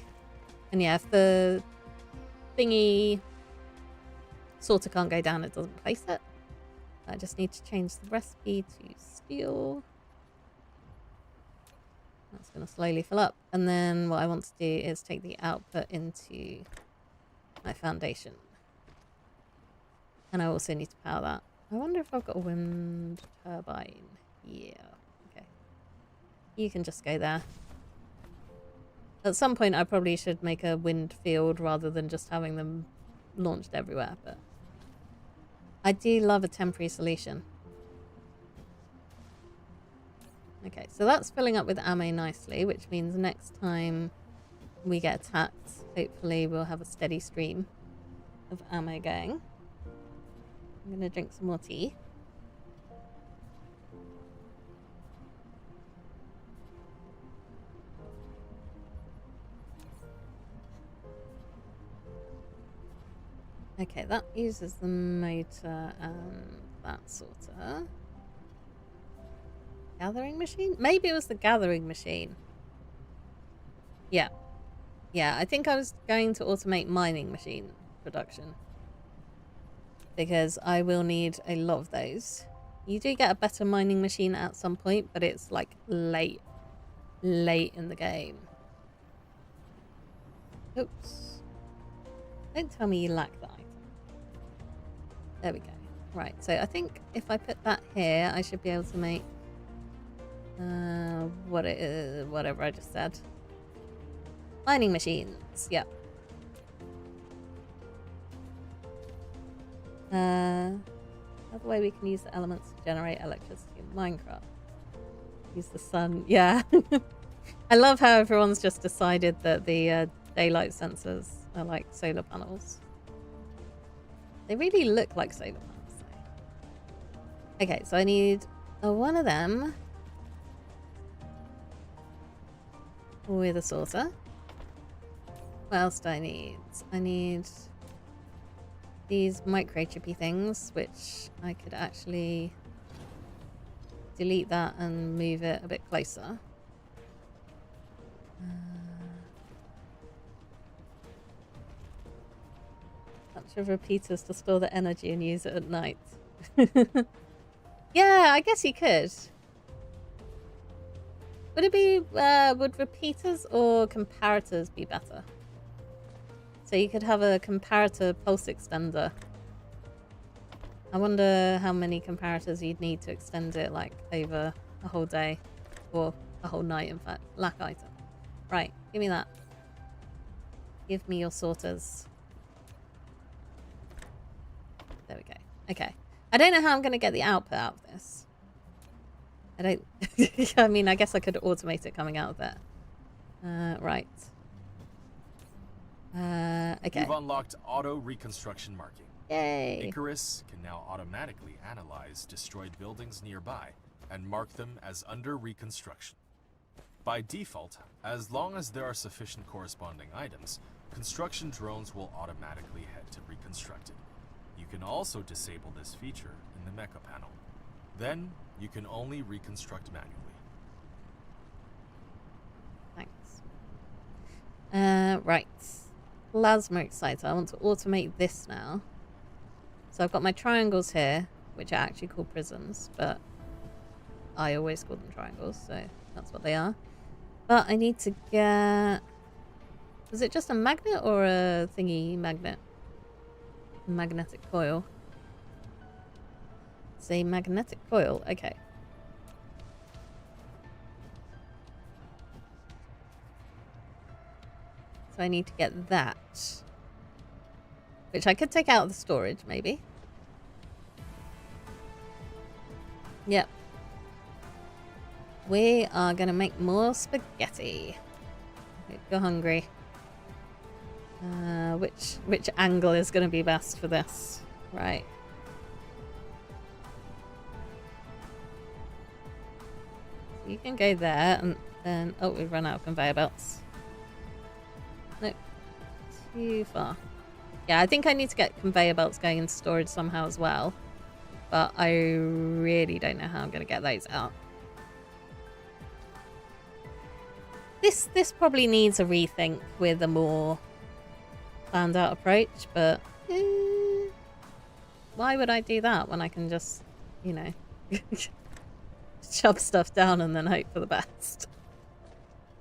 And yeah, if the thingy sorter can't go down, it doesn't place it. I just need to change the recipe to steel. That's going to slowly fill up. And then what I want to do is take the output into my foundation. And I also need to power that. I wonder if I've got a wind turbine. Yeah. Okay. You can just go there. At some point, I probably should make a wind field rather than just having them launched everywhere. But I do love a temporary solution. Okay, so that's filling up with ammo nicely, which means next time we get attacked, hopefully we'll have a steady stream of ammo going. I'm going to drink some more tea. Okay, that uses the motor and that sorter. Gathering machine? Maybe it was the gathering machine. Yeah. Yeah, I think I was going to automate mining machine production. Because I will need a lot of those. You do get a better mining machine at some point, but it's like late in the game. Oops. Don't tell me you lack that item. There we go. Right, so I think if I put that here, I should be able to make what it is, whatever I just said. Mining machines, yep. Another way we can use the elements to generate electricity in Minecraft. Use the sun, yeah. I love how everyone's just decided that the daylight sensors are like solar panels. They really look like solar panels, though. Okay, so I need one of them with a sorter. What else do I need? I need these microchippy things, which I could actually delete that and move it a bit closer. Bunch of repeaters to store the energy and use it at night. Yeah, I guess you could. Would it be, would repeaters or comparators be better? So you could have a comparator pulse extender. I wonder how many comparators you'd need to extend it, like, over a whole day. Or a whole night, in fact. Lack item. Right, give me that. Give me your sorters. There we go. Okay. I don't know how I'm going to get the output out of this. I don't... I mean, I guess I could automate it coming out of there. Right. Okay. You've unlocked auto reconstruction marking. Yay. Icarus can now automatically analyze destroyed buildings nearby and mark them as under reconstruction. By default, as long as there are sufficient corresponding items, construction drones will automatically head to reconstruct it. You can also disable this feature in the mecha panel. Then, you can only reconstruct manually. Thanks. Right. Plasma exciter. I want to automate this now. So I've got my triangles here, which are actually called prisms, but I always call them triangles, so that's what they are. But I need to get... Was it just a magnet or a thingy magnet? Magnetic coil. It's a magnetic coil. Okay. So I need to get that. Which I could take out of the storage, maybe. Yep. We are going to make more spaghetti. You're hungry. Which angle is going to be best for this? Right. So you can go there, and then... Oh, we've run out of conveyor belts. Nope. Too far. Yeah, I think I need to get conveyor belts going into storage somehow as well. But I really don't know how I'm going to get those out. This probably needs a rethink with a more planned out approach, but why would I do that when I can just, you know, shove stuff down and then hope for the best?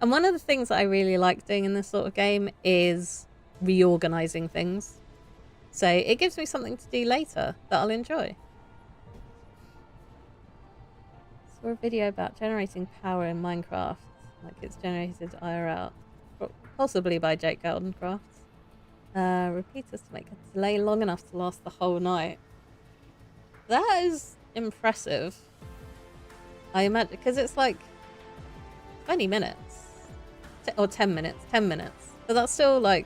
And one of the things that I really like doing in this sort of game is reorganizing things. So it gives me something to do later that I'll enjoy. Saw a video about generating power in Minecraft, like it's generated IRL, possibly by Jake Goldencraft. Repeaters to make a delay long enough to last the whole night. That is impressive. I imagine, because it's like 20 minutes. Or 10 minutes. 10 minutes. But that's still like,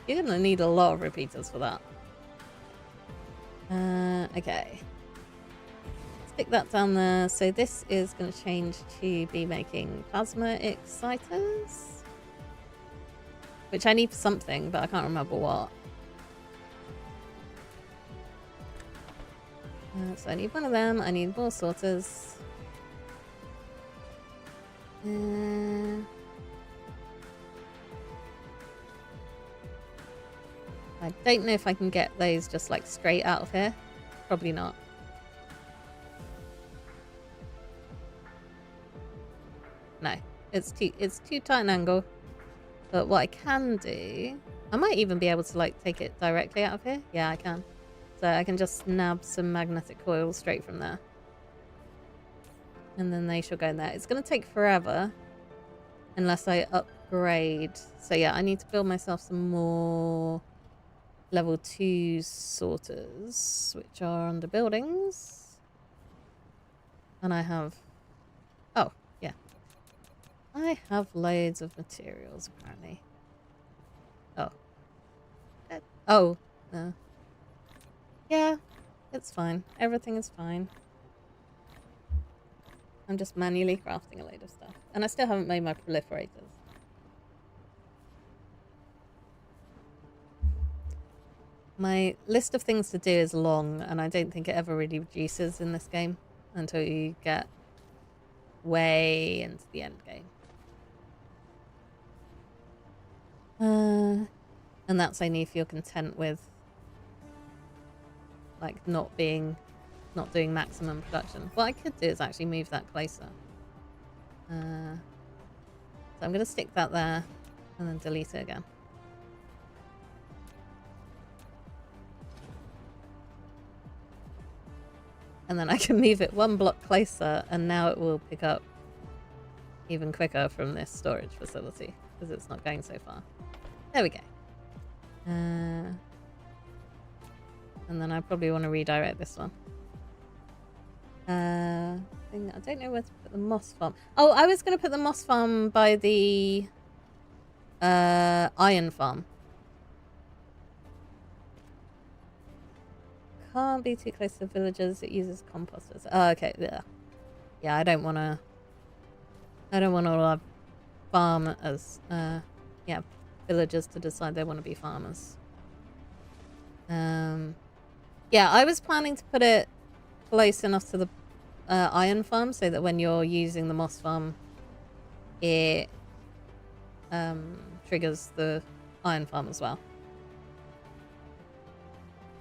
you're going to need a lot of repeaters for that. Okay. Stick that down there. So this is going to change to be making plasma exciters. Which I need for something, but I can't remember what. So I need one of them. I need more sorters. I don't know if I can get those just like straight out of here. Probably not. No, it's too tight an angle. But what I can do, I might even be able to like take it directly out of here. Yeah, I can. So I can just nab some magnetic coils straight from there. And then they shall go in there. It's going to take forever unless I upgrade. So yeah, I need to build myself some more level 2 sorters, which are under buildings. And I have... Oh, yeah. I have loads of materials, apparently. Oh. Oh. No. Yeah, it's fine. Everything is fine. I'm just manually crafting a load of stuff. And I still haven't made my proliferators. My list of things to do is long, and I don't think it ever really reduces in this game until you get way into the end game. And that's only if you're content with like not doing maximum production. What I could do is actually move that closer. So I'm going to stick that there and then delete it again. And then I can move it one block closer, and now it will pick up even quicker from this storage facility because it's not going so far. There we go. And then I probably want to redirect this one. I don't know where to put the moss farm. Oh, I was going to put the moss farm by the iron farm. Can't be too close to villagers. It uses composters. Oh, okay. Yeah. Yeah, I don't want all our farmers, yeah, villagers to decide they want to be farmers. Yeah, I was planning to put it close enough to the iron farm so that when you're using the moss farm, it triggers the iron farm as well.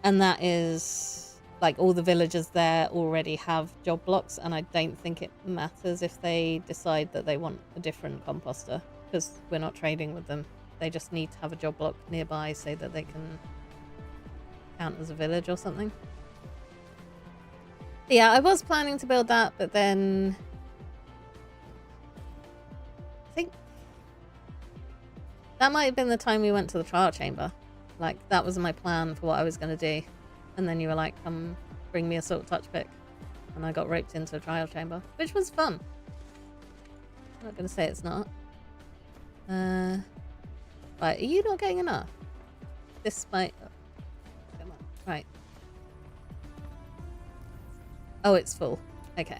And that is, like, all the villagers there already have job blocks, and I don't think it matters if they decide that they want a different composter, because we're not trading with them. They just need to have a job block nearby so that they can count as a village or something. Yeah, I was planning to build that, but then I think that might have been the time we went to the trial chamber. Like, that was my plan for what I was going to do. And then you were like, come bring me a Silk Touch pick. And I got roped into a trial chamber, which was fun. I'm not going to say it's not. Right, are you not getting enough? This might... Oh, come on. Right. Oh, it's full. Okay.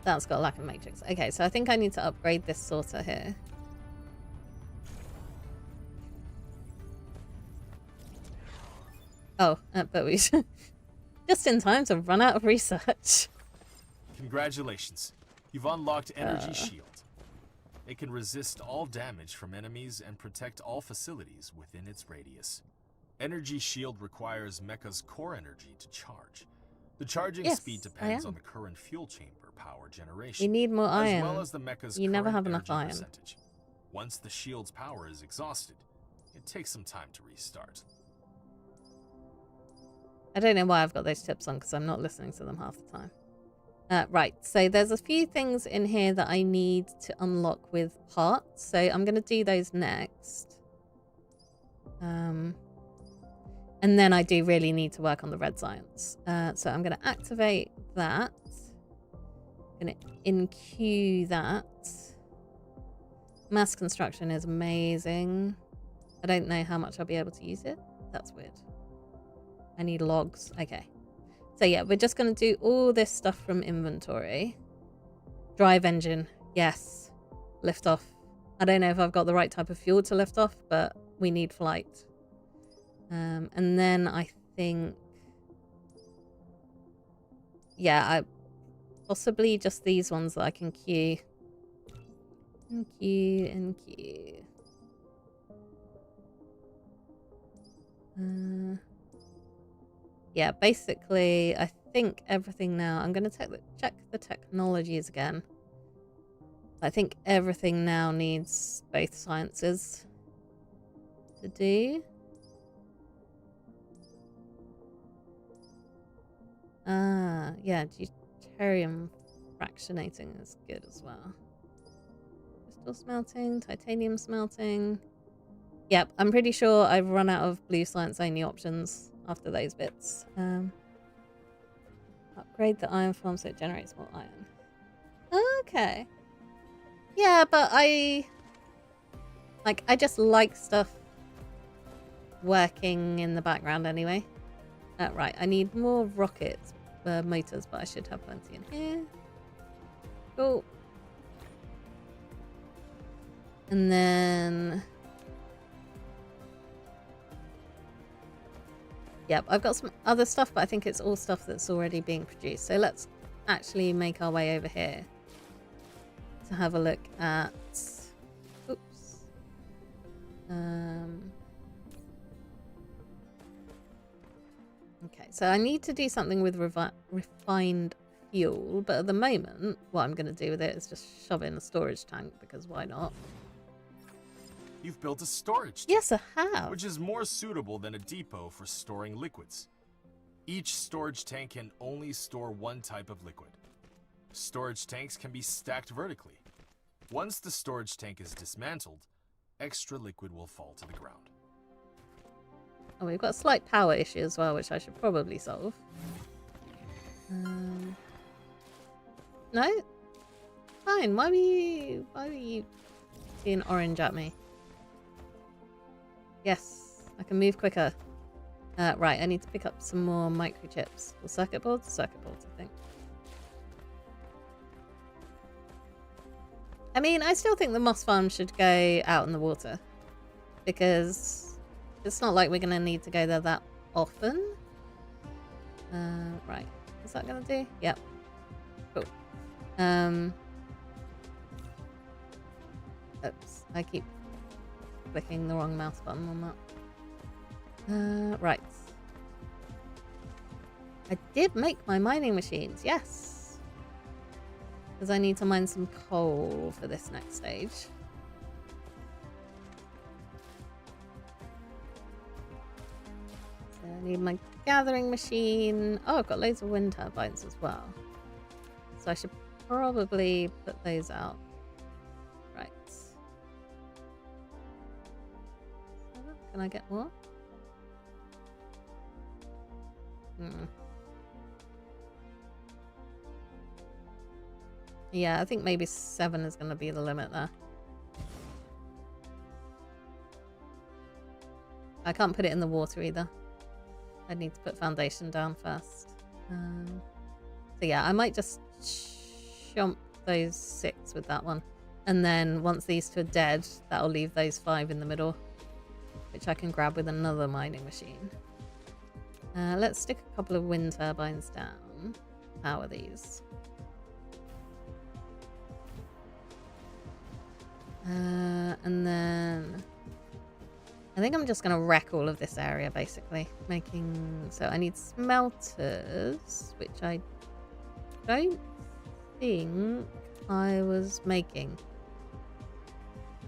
That's got a lack of matrix. Okay, so I think I need to upgrade this sorter here. Oh, but we just in time to run out of research. Congratulations. You've unlocked Energy Shield. It can resist all damage from enemies and protect all facilities within its radius. Energy Shield requires Mecha's core energy to charge. The charging speed depends on the current fuel chamber power generation. You need more iron. As well as the Mecha's you never have current enough iron. Percentage. Once the shield's power is exhausted, it takes some time to restart. I don't know why I've got those tips on, because I'm not listening to them half the time. Right, so there's a few things in here that I need to unlock with parts. So I'm going to do those next. And then I do really need to work on the red science. So I'm going to activate that. I'm going to in-queue that. Mass construction is amazing. I don't know how much I'll be able to use it. That's weird. I need logs. Okay. So yeah, we're just going to do all this stuff from inventory. Drive engine. Yes. Lift off. I don't know if I've got the right type of fuel to lift off, but we need flight. And then I think... Yeah, possibly just these ones that I can queue. And queue and queue. Yeah, basically, I think everything now... I'm going to check the technologies again. I think everything now needs both sciences to do. Yeah, deuterium fractionating is good as well. Crystal smelting, titanium smelting. Yep, I'm pretty sure I've run out of blue science only options after those bits. Upgrade the iron farm so it generates more iron. Okay. Yeah, but I just like stuff working in the background anyway. Right, I need more rockets, motors, but I should have plenty in here. Cool. And then... Yep, I've got some other stuff, but I think it's all stuff that's already being produced. So let's actually make our way over here to have a look at... Oops. Okay, so I need to do something with refined fuel, but at the moment, what I'm going to do with it is just shove in a storage tank, because why not? You've built a storage tank. Yes, I have. Which is more suitable than a depot for storing liquids. Each storage tank can only store one type of liquid. Storage tanks can be stacked vertically. Once the storage tank is dismantled, extra liquid will fall to the ground. Oh, we've got a slight power issue as well, which I should probably solve. No? Fine, why were you seeing orange at me? Yes, I can move quicker. Right, I need to pick up some more microchips. Or circuit boards? Circuit boards, I think. I mean, I still think the moss farm should go out in the water. Because it's not like we're going to need to go there that often. Right. Is that going to do? Yep. Cool. Oops. I keep clicking the wrong mouse button on that. Right. I did make my mining machines. Yes. Because I need to mine some coal for this next stage. I need my gathering machine. Oh, I've got loads of wind turbines as well. So I should probably put those out. Right. Can I get more? Yeah, I think maybe 7 is going to be the limit there. I can't put it in the water either. I need to put foundation down first. So yeah, I might just chomp those 6 with that one. And then once these 2 are dead, that'll leave those 5 in the middle, which I can grab with another mining machine. Let's stick a couple of wind turbines down. Power these. And then I think I'm just going to wreck all of this area, basically. So I need smelters, which I don't think I was making.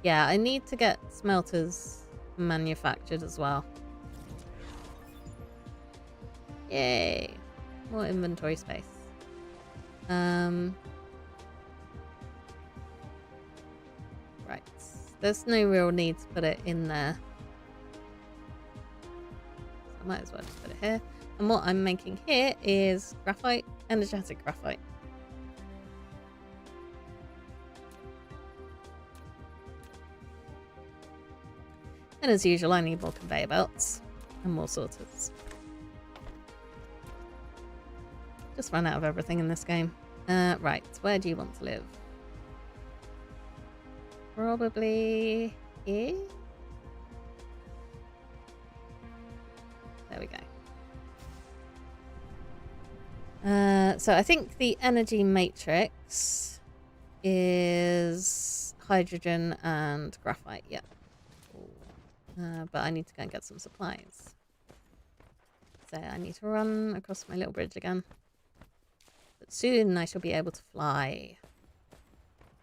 Yeah, I need to get smelters manufactured as well. Yay! More inventory space. Right. There's no real need to put it in there. So I might as well just put it here. And what I'm making here is graphite, energetic graphite. And as usual, I need more conveyor belts and more sorters. Just run out of everything in this game. Right, where do you want to live? Probably here? There we go. So I think the energy matrix is hydrogen and graphite, yeah. But I need to go and get some supplies. So I need to run across my little bridge again. But soon I shall be able to fly.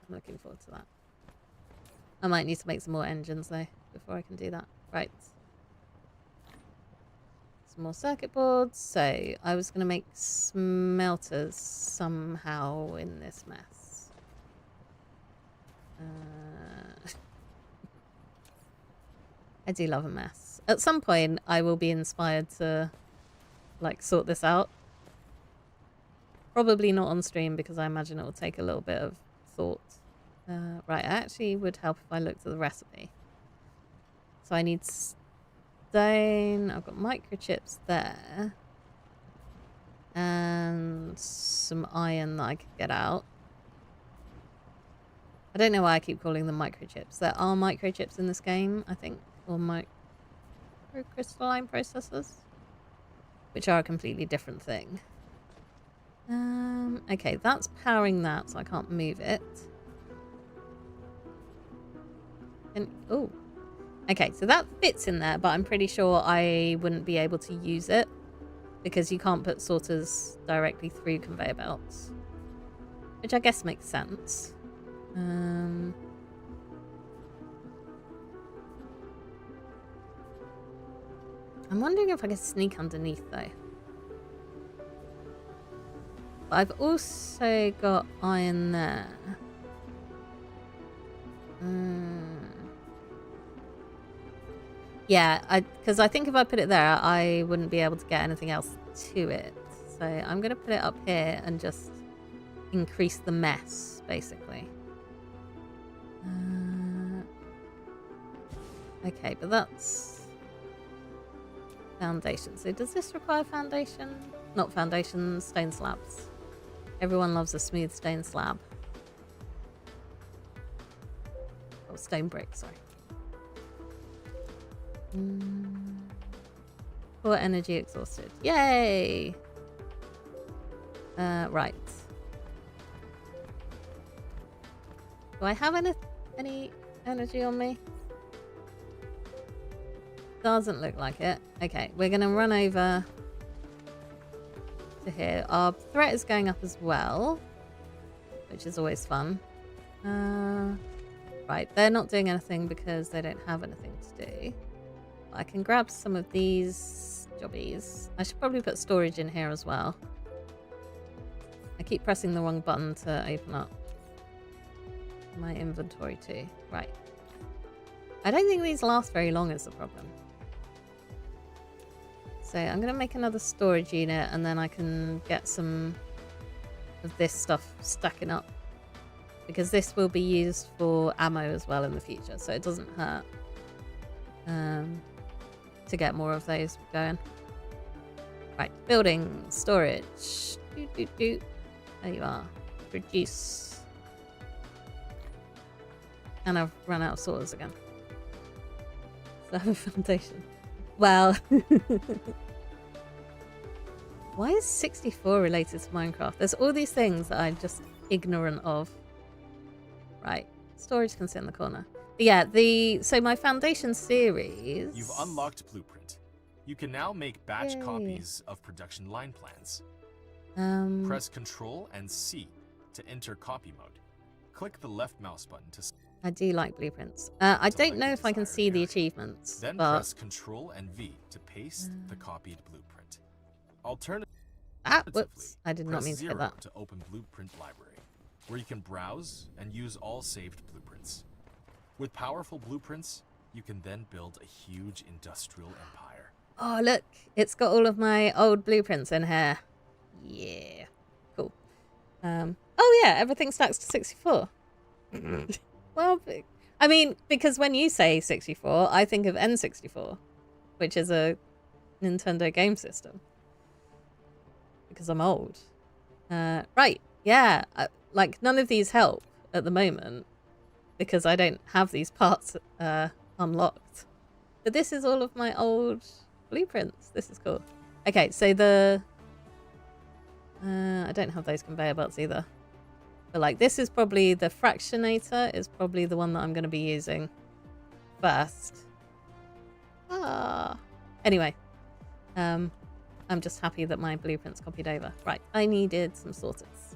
I'm looking forward to that. I might need to make some more engines though before I can do that. Right. Some more circuit boards. So I was going to make smelters somehow in this mess. I do love a mess. At some point I will be inspired to like sort this out. Probably not on stream because I imagine it will take a little bit of thought. Right, I actually would help if I looked at the recipe. So I need stone. I've got microchips there. And some iron that I could get out. I don't know why I keep calling them microchips. There are microchips in this game, I think. Or microcrystalline processors. Which are a completely different thing. Okay, that's powering that, so I can't move it. Oh, okay, so that fits in there, but I'm pretty sure I wouldn't be able to use it because you can't put sorters directly through conveyor belts, which I guess makes sense. I'm wondering if I can sneak underneath though. But I've also got iron there. Yeah, because I think if I put it there, I wouldn't be able to get anything else to it. So I'm going to put it up here and just increase the mess, basically. Okay, but that's foundation. So does this require foundation? Not foundation, stone slabs. Everyone loves a smooth stone slab. Oh, stone brick, sorry. Core energy exhausted. Yay! Right. Do I have any energy on me? Doesn't look like it. Okay, we're gonna run over to here. Our threat is going up as well, which is always fun. Right, they're not doing anything because they don't have anything to do. I can grab some of these jobbies. I should probably put storage in here as well. I keep pressing the wrong button to open up my inventory too. Right. I don't think these last very long is the problem. So I'm going to make another storage unit and then I can get some of this stuff stacking up. Because this will be used for ammo as well in the future, so it doesn't hurt to get more of those going. Right, building, storage. There you are. Produce. And I've run out of sorters again. So I have a foundation. Well. Why is 64 related to Minecraft? There's all these things that I'm just ignorant of. Right, storage can sit in the corner. But yeah, so my foundation series. You've unlocked Blueprint. You can now make batch copies of production line plans. Press Ctrl and C to enter copy mode. Click the left mouse button to. I do like blueprints. I don't know if I can see the achievements. Then but... press Ctrl and V to paste the copied blueprint. Alternatively, whoops! I did not mean to hit that. To open Blueprint Library, where you can browse and use all saved blueprints. With powerful blueprints, you can then build a huge industrial empire. Oh, look! It's got all of my old blueprints in here. Yeah. Cool. Oh, yeah, everything stacks to 64. Well, I mean, because when you say 64, I think of N64, which is a Nintendo game system. Because I'm old. Right, yeah. Like, none of these help at the moment because I don't have these parts unlocked. But this is all of my old blueprints. This is cool. Okay, so I don't have those conveyor belts either. But, like, this is probably the fractionator is probably the one that I'm going to be using first. Anyway. I'm just happy that my blueprint's copied over. Right, I needed some sorters.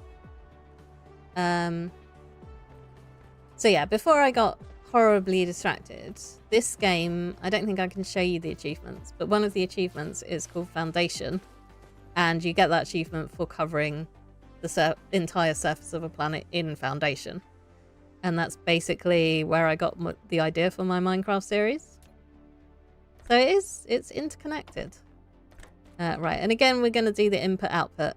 So yeah, before I got horribly distracted, this game, I don't think I can show you the achievements, but one of the achievements is called Foundation, and you get that achievement for covering the entire surface of a planet in Foundation. And that's basically where I got the idea for my Minecraft series. So it's interconnected. Right, and again, we're going to do the input-output.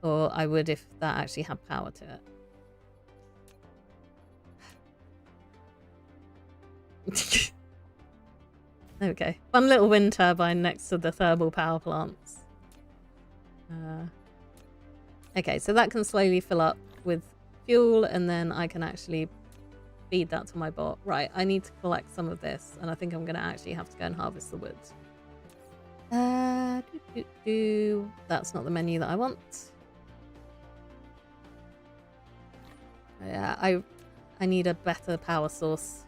Or I would if that actually had power to it. Okay, one little wind turbine next to the thermal power plants. Okay, so that can slowly fill up with fuel, and then I can actually feed that to my bot. Right, I need to collect some of this, and I think I'm going to actually have to go and harvest the wood. That's not the menu that I want. Yeah, I need a better power source.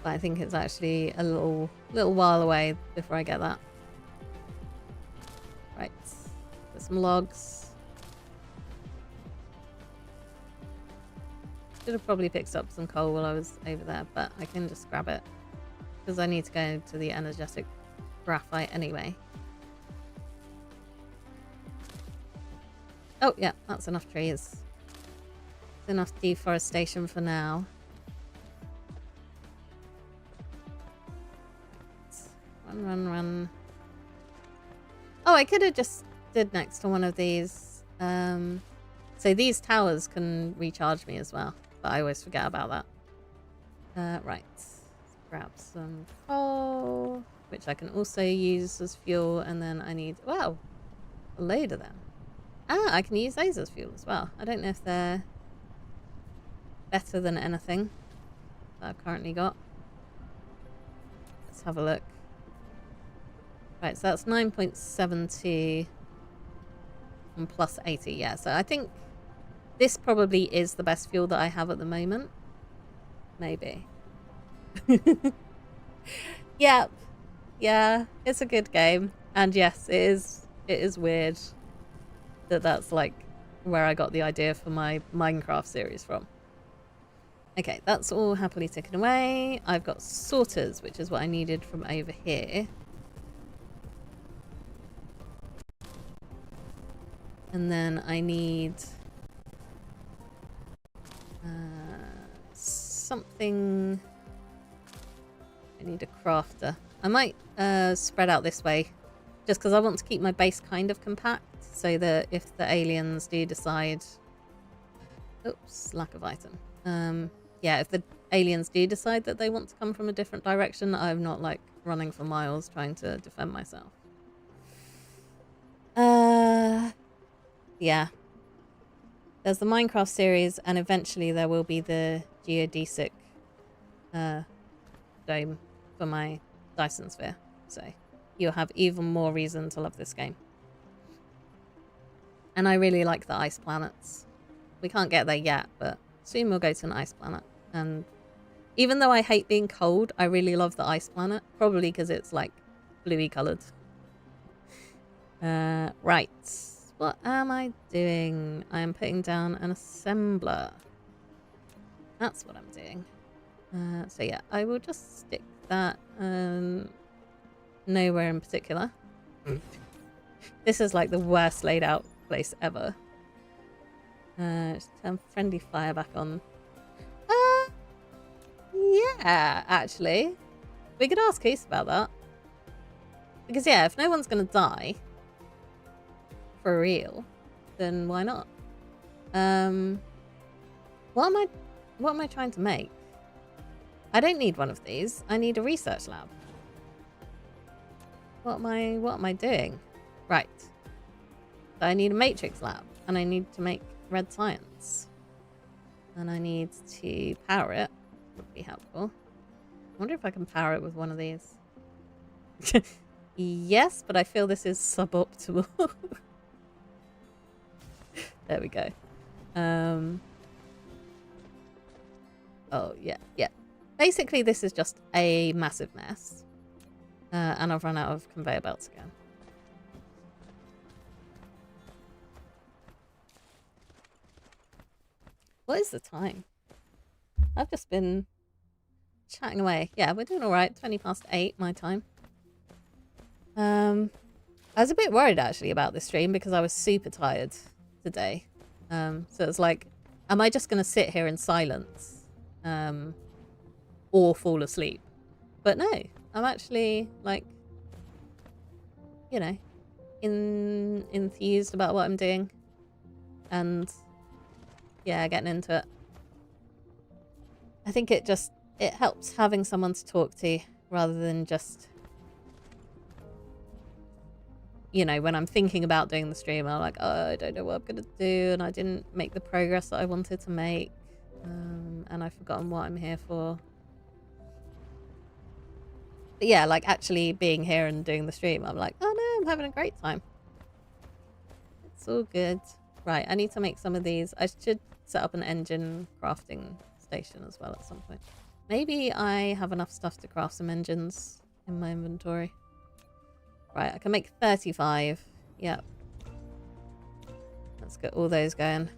But I think it's actually a little while away before I get that. Right, get some logs. Should have probably picked up some coal while I was over there, but I can just grab it because I need to go to the energetic graphite anyway. Oh yeah, that's enough trees. It's enough deforestation for now. Run. Oh, I could have just stood next to one of these. So these towers can recharge me as well, but I always forget about that. Right. Let's grab some coal, which I can also use as fuel, and then I need, wow, a load of them. I can use those as fuel as well. I don't know if they're better than anything that I've currently got. Let's have a look. Right, so that's 9.72 and plus 80, yeah. So I think this probably is the best fuel that I have at the moment. Maybe. Yep. Yeah, it's a good game. And yes, it is weird that that's like where I got the idea for my Minecraft series from. Okay, that's all happily taken away. I've got sorters, which is what I needed from over here. And then I need something. I need a crafter. I might spread out this way just because I want to keep my base kind of compact so that if the aliens do decide... Oops, lack of item. Yeah, if the aliens do decide that they want to come from a different direction, I'm not like running for miles trying to defend myself. Yeah. There's the Minecraft series, and eventually there will be the geodesic dome for my Dyson Sphere. So you'll have even more reason to love this game. And I really like the ice planets. We can't get there yet, but soon we'll go to an ice planet. And even though I hate being cold, I really love the ice planet. Probably because it's like bluey coloured. Right. What am I doing? I am putting down an assembler. That's what I'm doing. So yeah, I will just stick that nowhere in particular. This is like the worst laid out place ever. Just turn friendly fire back on. Yeah, actually. We could ask Keith about that. Because yeah, if no one's gonna die for real, then why not? What am I trying to make? I don't need one of these. I need a research lab. What am I doing? Right. So I need a matrix lab, and I need to make red science. And I need to power it. Would be helpful. I wonder if I can power it with one of these. Yes, but I feel this is suboptimal. There we go. Oh, yeah. Basically, this is just a massive mess. And I've run out of conveyor belts again. What is the time? I've just been chatting away. Yeah, we're doing all right. 8:20 my time. I was a bit worried actually about this stream because I was super tired today. So it's like, am I just going to sit here in silence or fall asleep? But no, I'm actually like, you know, enthused about what I'm doing. And yeah, getting into it. I think it helps having someone to talk to rather than just, you know, when I'm thinking about doing the stream, I'm like, oh, I don't know what I'm going to do. And I didn't make the progress that I wanted to make. And I've forgotten what I'm here for. But yeah, like actually being here and doing the stream, I'm like, oh no, I'm having a great time. It's all good. Right, I need to make some of these. I should set up an engine crafting station as well at some point. Maybe I have enough stuff to craft some engines in my inventory. Right, I can make 35. Yep. Let's get all those going.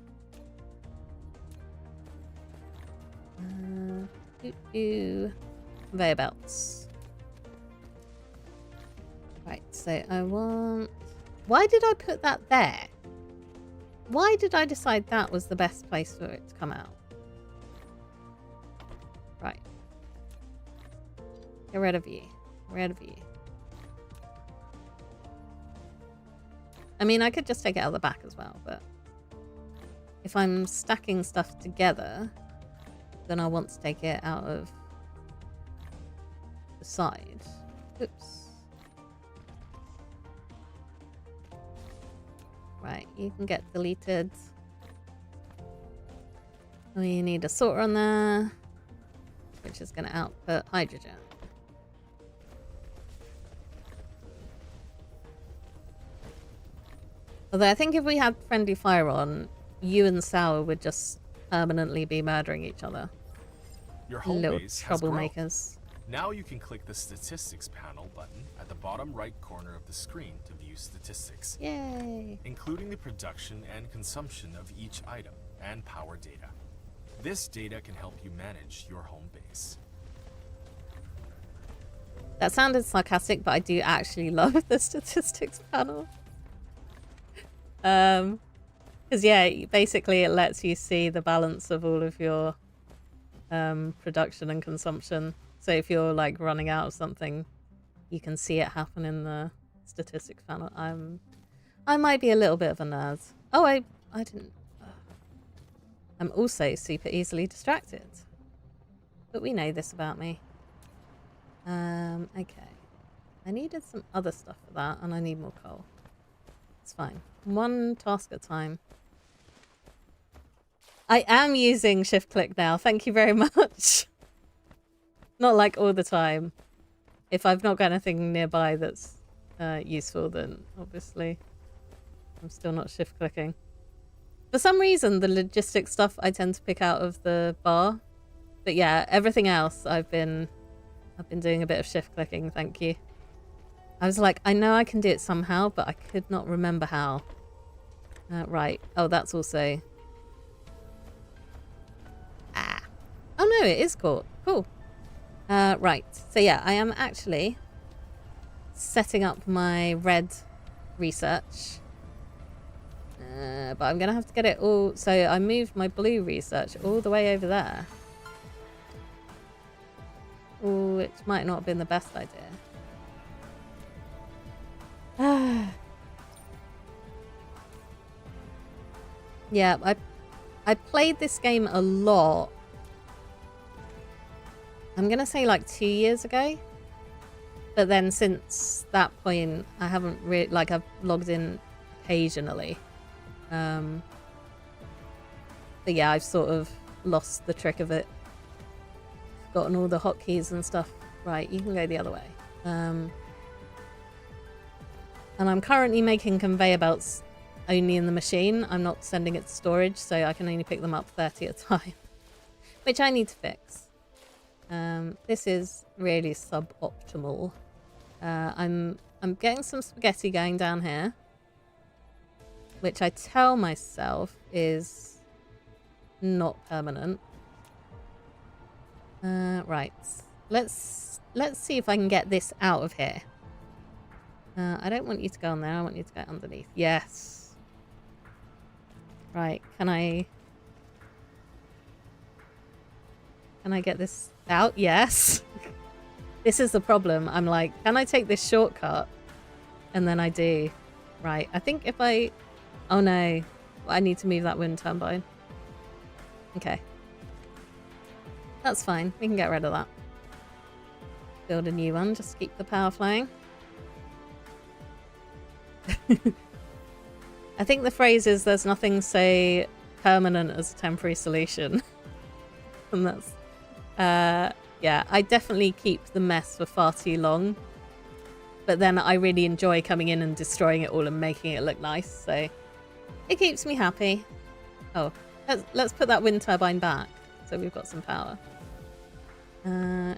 Conveyor belts. Right, so I want... Why did I put that there? Why did I decide that was the best place for it to come out? Right. Get rid of you. Rid of you. I mean, I could just take it out of the back as well, but if I'm stacking stuff together, then I want to take it out of the side. Oops. Right, you can get deleted. We need a sorter on there, which is going to output hydrogen. Although I think if we had friendly fire on, you and Sour would just permanently be murdering each other. Your home Little base has grown. troublemakers. Now you can click the statistics panel button at the bottom right corner of the screen to view statistics. Yay! Including the production and consumption of each item and power data. This data can help you manage your home base. That sounded sarcastic, but I do actually love the statistics panel. Because yeah, basically it lets you see the balance of all of your production and consumption. So if you're like running out of something, you can see it happen in the statistics panel. I might be a little bit of a nerd. Oh, I didn't. I'm also super easily distracted. But we know this about me. Okay. I needed some other stuff for that, and I need more coal. It's fine. One task at a time. I am using shift click now. Thank you very much. Not like all the time. If I've not got anything nearby that's useful, then obviously I'm still not shift clicking. For some reason, the logistics stuff I tend to pick out of the bar. But yeah, everything else I've been doing a bit of shift clicking, thank you. I was like, I know I can do it somehow, but I could not remember how. Right. Oh, that's also... Ah. Oh no, it is caught. Cool. Right. So yeah, I am actually setting up my red research. But I'm going to have to get it all... So I moved my blue research all the way over there. Ooh, which might not have been the best idea. Yeah, I played this game a lot. I'm going to say like 2 years ago. But then since that point, I haven't really... Like, I've logged in occasionally. But yeah, I've sort of lost the trick of it. Gotten all the hotkeys and stuff. Right, you can go the other way. And I'm currently making conveyor belts only in the machine. I'm not sending it to storage, so I can only pick them up 30 at a time. Which I need to fix. This is really suboptimal. I'm getting some spaghetti going down here. Which I tell myself is not permanent. Right. Let's see if I can get this out of here. I don't want you to go on there. I want you to go underneath. Yes. Right. Can I get this out? Yes. This is the problem. I'm like, can I take this shortcut? And then I do. Right. I think if I... Oh no. I need to move that wind turbine. Okay. That's fine. We can get rid of that. Build a new one. Just keep the power flowing. I think the phrase is there's nothing so permanent as a temporary solution. And that's... yeah, I definitely keep the mess for far too long. But then I really enjoy coming in and destroying it all and making it look nice. So it keeps me happy. Oh, let's put that wind turbine back. So we've got some power. So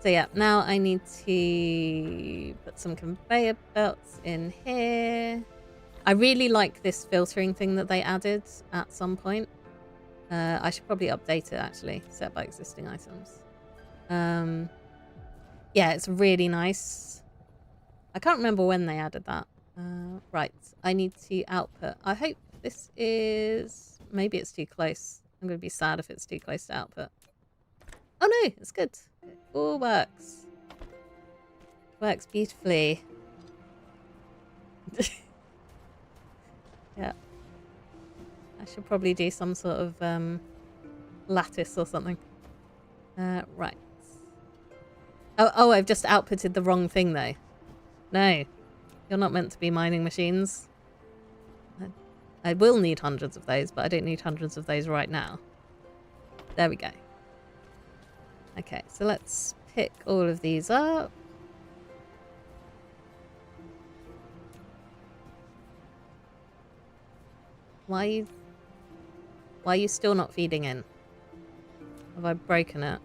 yeah, now I need to put some conveyor belts in here. I really like this filtering thing that they added at some point. I should probably update it actually. Set by existing items. Yeah, it's really nice. I can't remember when they added that. Right, I need to output. I hope this is... Maybe it's too close. I'm going to be sad if it's too close to output. Oh no, it's good. It all works. Works beautifully. Yeah. I should probably do some sort of lattice or something. Right. Oh, I've just outputted the wrong thing though. No. You're not meant to be mining machines. I will need hundreds of those, but I don't need hundreds of those right now. There we go. Okay, so let's pick all of these up. Why are you still not feeding in? Have I broken it?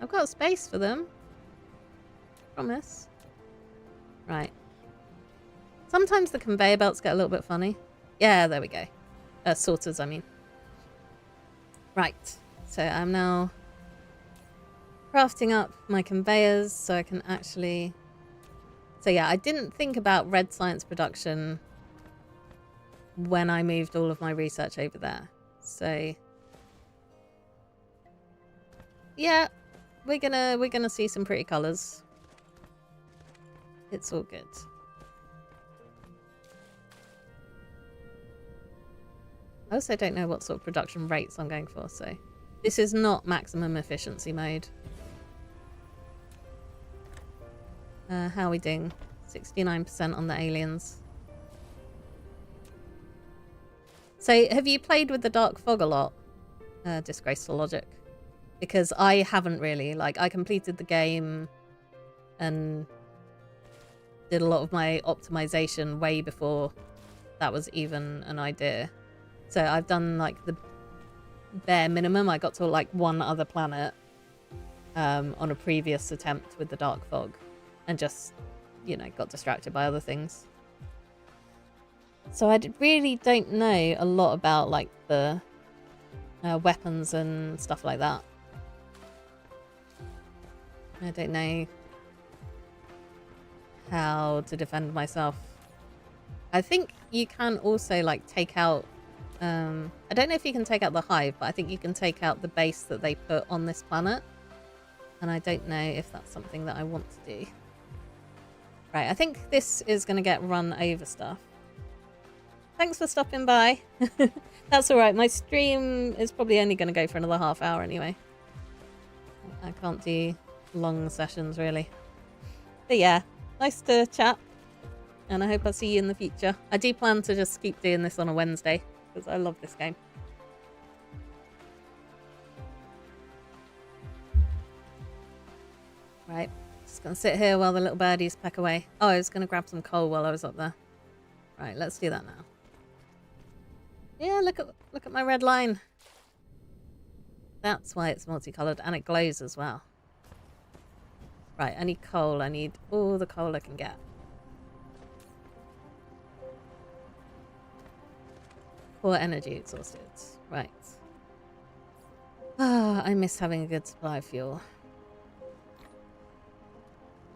I've got space for them. Promise. Right. Sometimes the conveyor belts get a little bit funny. Yeah, there we go. Sorters, I mean. Right. So I'm now crafting up my conveyors so I can actually... So yeah, I didn't think about red science production when I moved all of my research over there. So yeah, we're gonna see some pretty colors. It's all good. I also don't know what sort of production rates I'm going for, so this is not maximum efficiency mode. How are we doing? 69% on the aliens. So, have you played with the Dark Fog a lot? Disgraceful Logic. Because I haven't really. Like, I completed the game and did a lot of my optimization way before that was even an idea. So I've done, like, the bare minimum. I got to, like, one other planet on a previous attempt with the Dark Fog. And just, you know, got distracted by other things. So I really don't know a lot about, like, the weapons and stuff like that. I don't know how to defend myself. I think you can also, like, take out... I don't know if you can take out the hive, but I think you can take out the base that they put on this planet. And I don't know if that's something that I want to do. Right, I think this is going to get run over stuff. Thanks for stopping by. That's alright, my stream is probably only going to go for another half hour anyway. I can't do long sessions, really. But yeah, nice to chat. And I hope I'll see you in the future. I do plan to just keep doing this on a Wednesday, because I love this game. Right. Just gonna sit here while the little birdies peck away. Oh, I was gonna grab some coal while I was up there. Right, let's do that now. Yeah, look at my red line. That's why it's multicolored, and it glows as well. Right, I need coal. I need all the coal I can get. Core energy exhausted. Right. Ah, I miss having a good supply of fuel.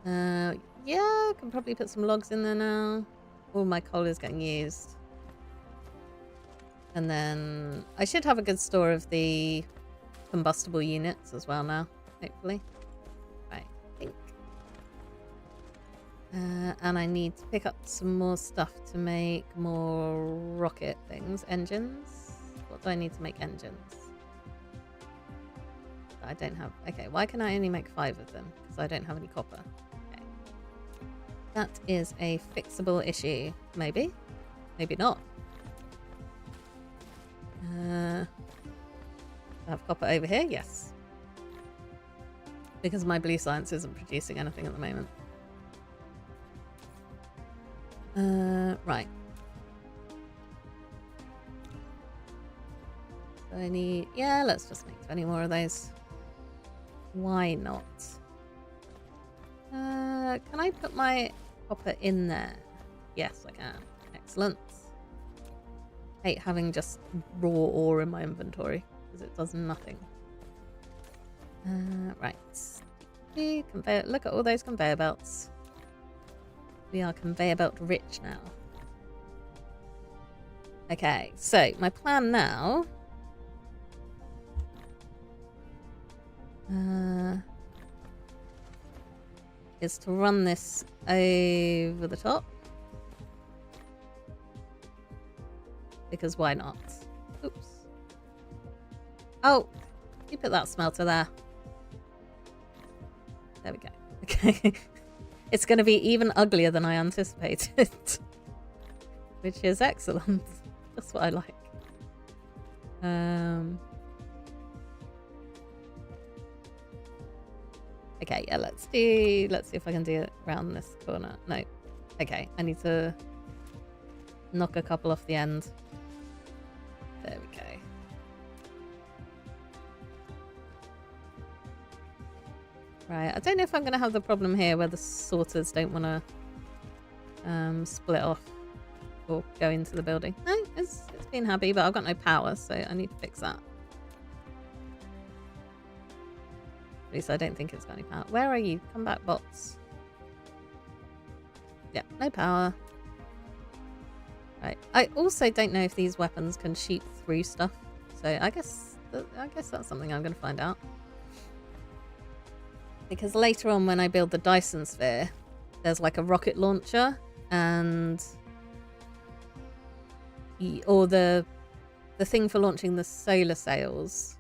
Yeah, I can probably put some logs in there now. All my coal is getting used. And then I should have a good store of the combustible units as well now, hopefully. Right, I think. And I need to pick up some more stuff to make more rocket things. Engines? What do I need to make engines? I don't have... Okay, why can I only make 5 of them? Because I don't have any copper. That is a fixable issue. Maybe. Maybe not. I have copper over here? Yes. Because my blue science isn't producing anything at the moment. Right. So I need... Yeah, let's just make 20 more of those. Why not? Can I put my copper in there? Yes, I can. Excellent. Hate having just raw ore in my inventory because it does nothing. Right. Conveyor. Look at all those conveyor belts. We are conveyor belt rich now. Okay, so my plan now... is to run this over the top. Because why not? Oops. Oh, you put that smelter there. There we go. Okay. It's going to be even uglier than I anticipated. Which is excellent. That's what I like. Okay, yeah, let's see if I can do it around this corner. No. Okay, I need to knock a couple off the end. There we go. Right, I don't know if I'm going to have the problem here where the sorters don't want to split off or go into the building. No, it's been happy, but I've got no power, so I need to fix that. At least I don't think it's got any power. Where are you? Come back, bots. Yeah, no power. Right. I also don't know if these weapons can shoot through stuff, so I guess that's something I'm going to find out. Because later on, when I build the Dyson Sphere, there's like a rocket launcher, and or the thing for launching the solar sails.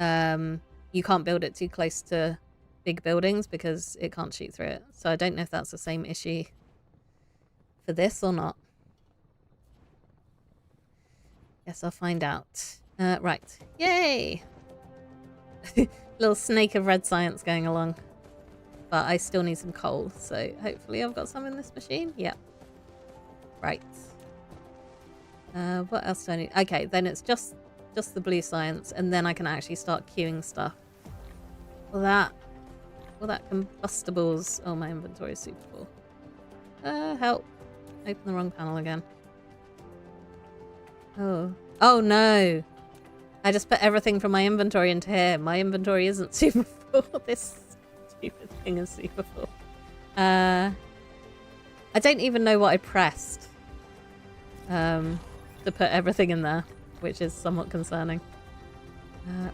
You can't build it too close to big buildings because it can't shoot through it. So I don't know if that's the same issue for this or not. Guess I'll find out. Right. Yay! Little snake of red science going along. But I still need some coal, so hopefully I've got some in this machine. Yep. Right. What else do I need? Okay, then it's just the blue science, and then I can actually start queuing stuff. All that combustibles. Oh, my inventory is super full. Help. Open the wrong panel again. Oh no! I just put everything from my inventory into here. My inventory isn't super full. This stupid thing is super full. I don't even know what I pressed to put everything in there, which is somewhat concerning.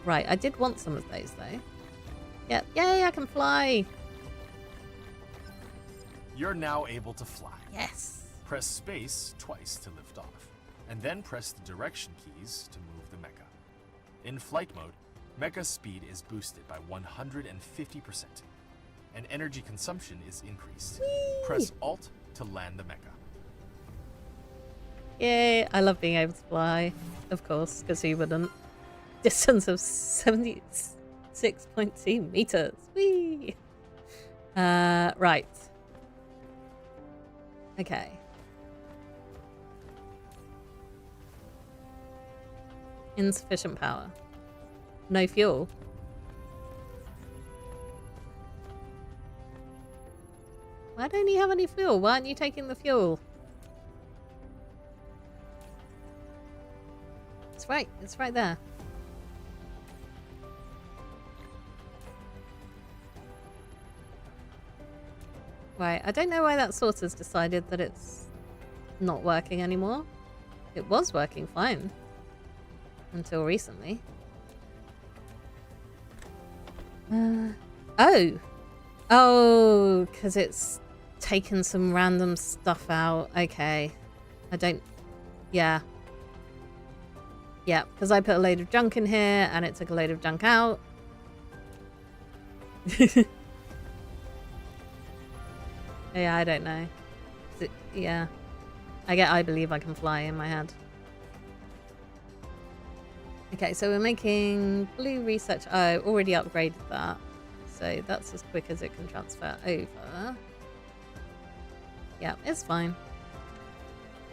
Right, I did want some of those though. Yep, yay, I can fly! You're now able to fly. Yes! Press space twice to lift off, and then press the direction keys to move the mecha. In flight mode, mecha speed is boosted by 150%, and energy consumption is increased. Whee! Press Alt to land the mecha. Yay, I love being able to fly, of course, because who wouldn't? Distance of 76.2 meters. Whee! Right. Okay. Insufficient power. No fuel. Why don't you have any fuel? Why aren't you taking the fuel? It's right. It's right there. Right. I don't know why that sorter's decided that it's not working anymore. It was working fine. Until recently. Oh, because it's taken some random stuff out. Okay. I don't... Yeah. Yeah, because I put a load of junk in here and it took a load of junk out. Yeah, I don't know. Yeah. I believe I can fly in my head. Okay, so we're making blue research. Oh, already upgraded that. So that's as quick as it can transfer over. Yeah, it's fine.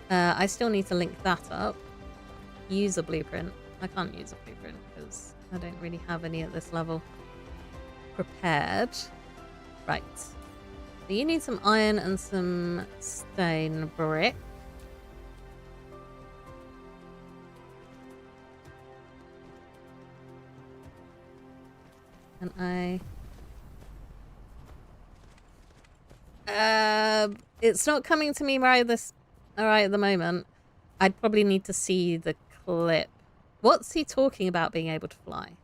I still need to link that up. Use a blueprint. I can't use a blueprint because I don't really have any at this level prepared. Right. So you need some iron and some stone brick. And it's not coming to me right at the moment. I'd probably need to see the clip. What's he talking about being able to fly?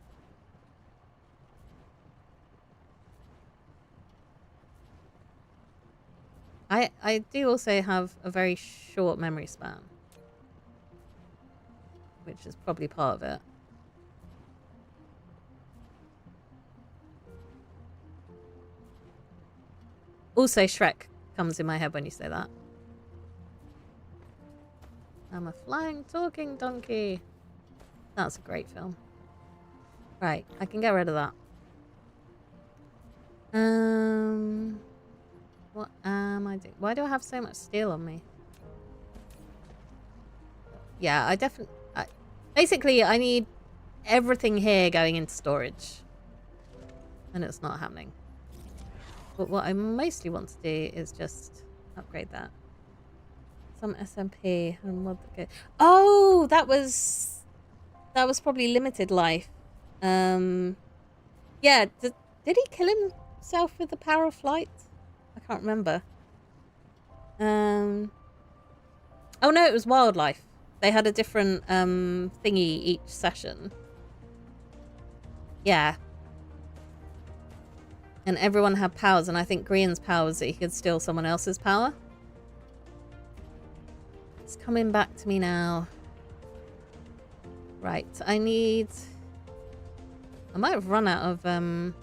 I do also have a very short memory span, which is probably part of it. Also, Shrek comes in my head when you say that. I'm a flying, talking donkey. That's a great film. Right, I can get rid of that. What am I doing? Why do I have so much steel on me? Yeah, I definitely... Basically, I need everything here going into storage. And it's not happening. But what I mostly want to do is just upgrade that. Some SMP and mod that go. Oh, that was probably limited life. Yeah, did he kill himself with the power of flight? I can't remember. Oh no, it was wildlife. They had a different thingy each session. Yeah. And everyone had powers, and I think Grian's power was that he could steal someone else's power. It's coming back to me now. Right, I might have run out of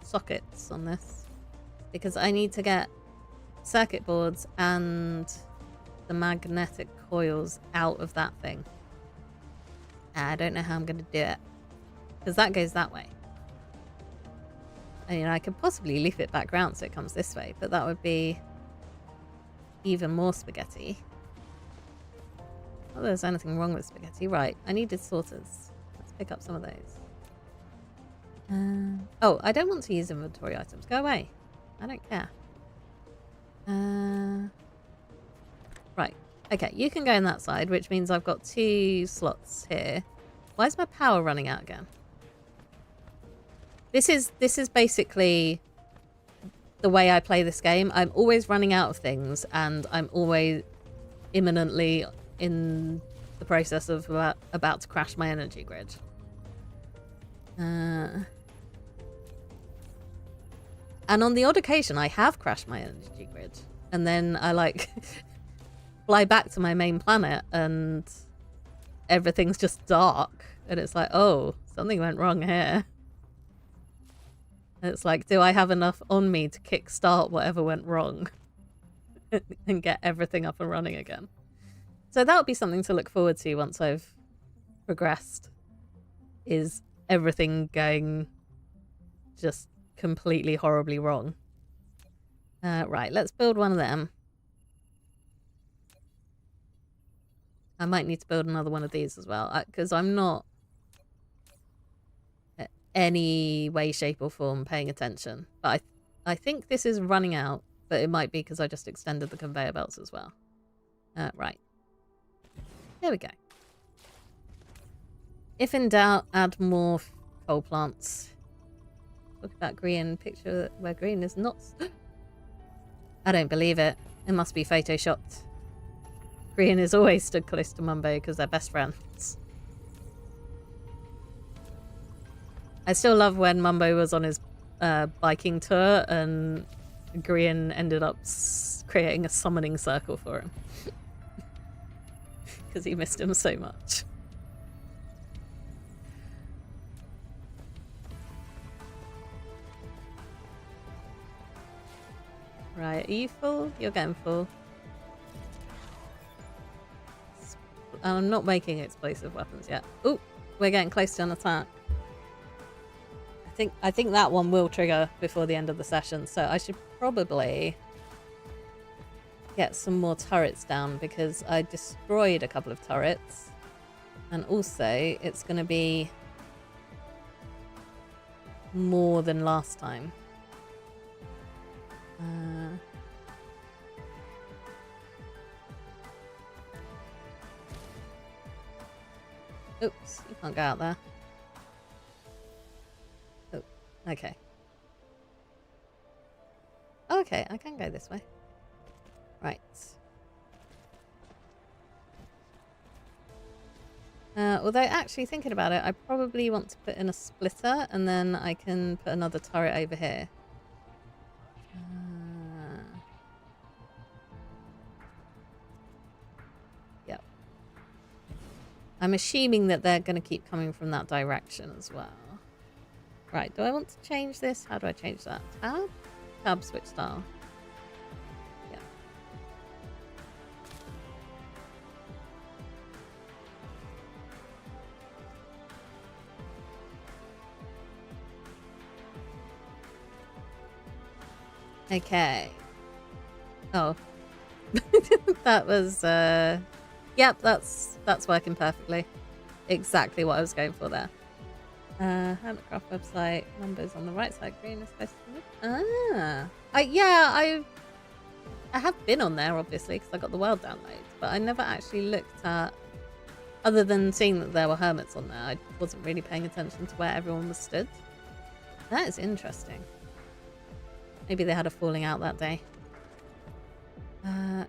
sockets on this. Because I need to get circuit boards and the magnetic coils out of that thing. I don't know how I'm going to do it. Because that goes that way. I mean, I could possibly leaf it back round so it comes this way, but that would be even more spaghetti. Not that there's anything wrong with spaghetti. Right, I needed sorters. Let's pick up some of those. Oh, I don't want to use inventory items. Go away. I don't care. Right. Okay, you can go in that side, which means I've got 2 slots here. Why is my power running out again? This is basically the way I play this game. I'm always running out of things, and I'm always imminently in the process of about to crash my energy grid. And on the odd occasion, I have crashed my energy grid. And then I, like, fly back to my main planet and everything's just dark. And it's like, oh, something went wrong here. And it's like, do I have enough on me to kickstart whatever went wrong and get everything up and running again? So that would be something to look forward to once I've progressed. Is everything going just completely horribly wrong? Right, let's build one of them. I might need to build another one of these as well, because I'm not in any way, shape or form paying attention. But I think this is running out, but it might be because I just extended the conveyor belts as well. Right. There we go. If in doubt, add more coal plants. Look at that green picture where green is not... I don't believe it. It must be photoshopped. Green is always stood close to Mumbo because they're best friends. I still love when Mumbo was on his biking tour and Green ended up creating a summoning circle for him. Because he missed him so much. Right, are you full? You're getting full. I'm not making explosive weapons yet. Ooh, we're getting close to an attack. I think that one will trigger before the end of the session, so I should probably get some more turrets down because I destroyed a couple of turrets. And also, it's going to be more than last time. Oops, you can't go out there. Oh, okay. Okay, I can go this way. Right. Although, actually, thinking about it, I probably want to put in a splitter, and then I can put another turret over here. Yep. I'm assuming that they're going to keep coming from that direction as well. Right, do I want to change this? How do I change that? Tab? Tab switch style. Yeah. Okay. Oh. That was, yep, that's working perfectly. Exactly what I was going for there. Handcraft website. Numbers on the right side. Green is supposed to... Yeah, I have been on there, obviously, because I got the world download. But I never actually looked at... Other than seeing that there were hermits on there, I wasn't really paying attention to where everyone was stood. That is interesting. Maybe they had a falling out that day.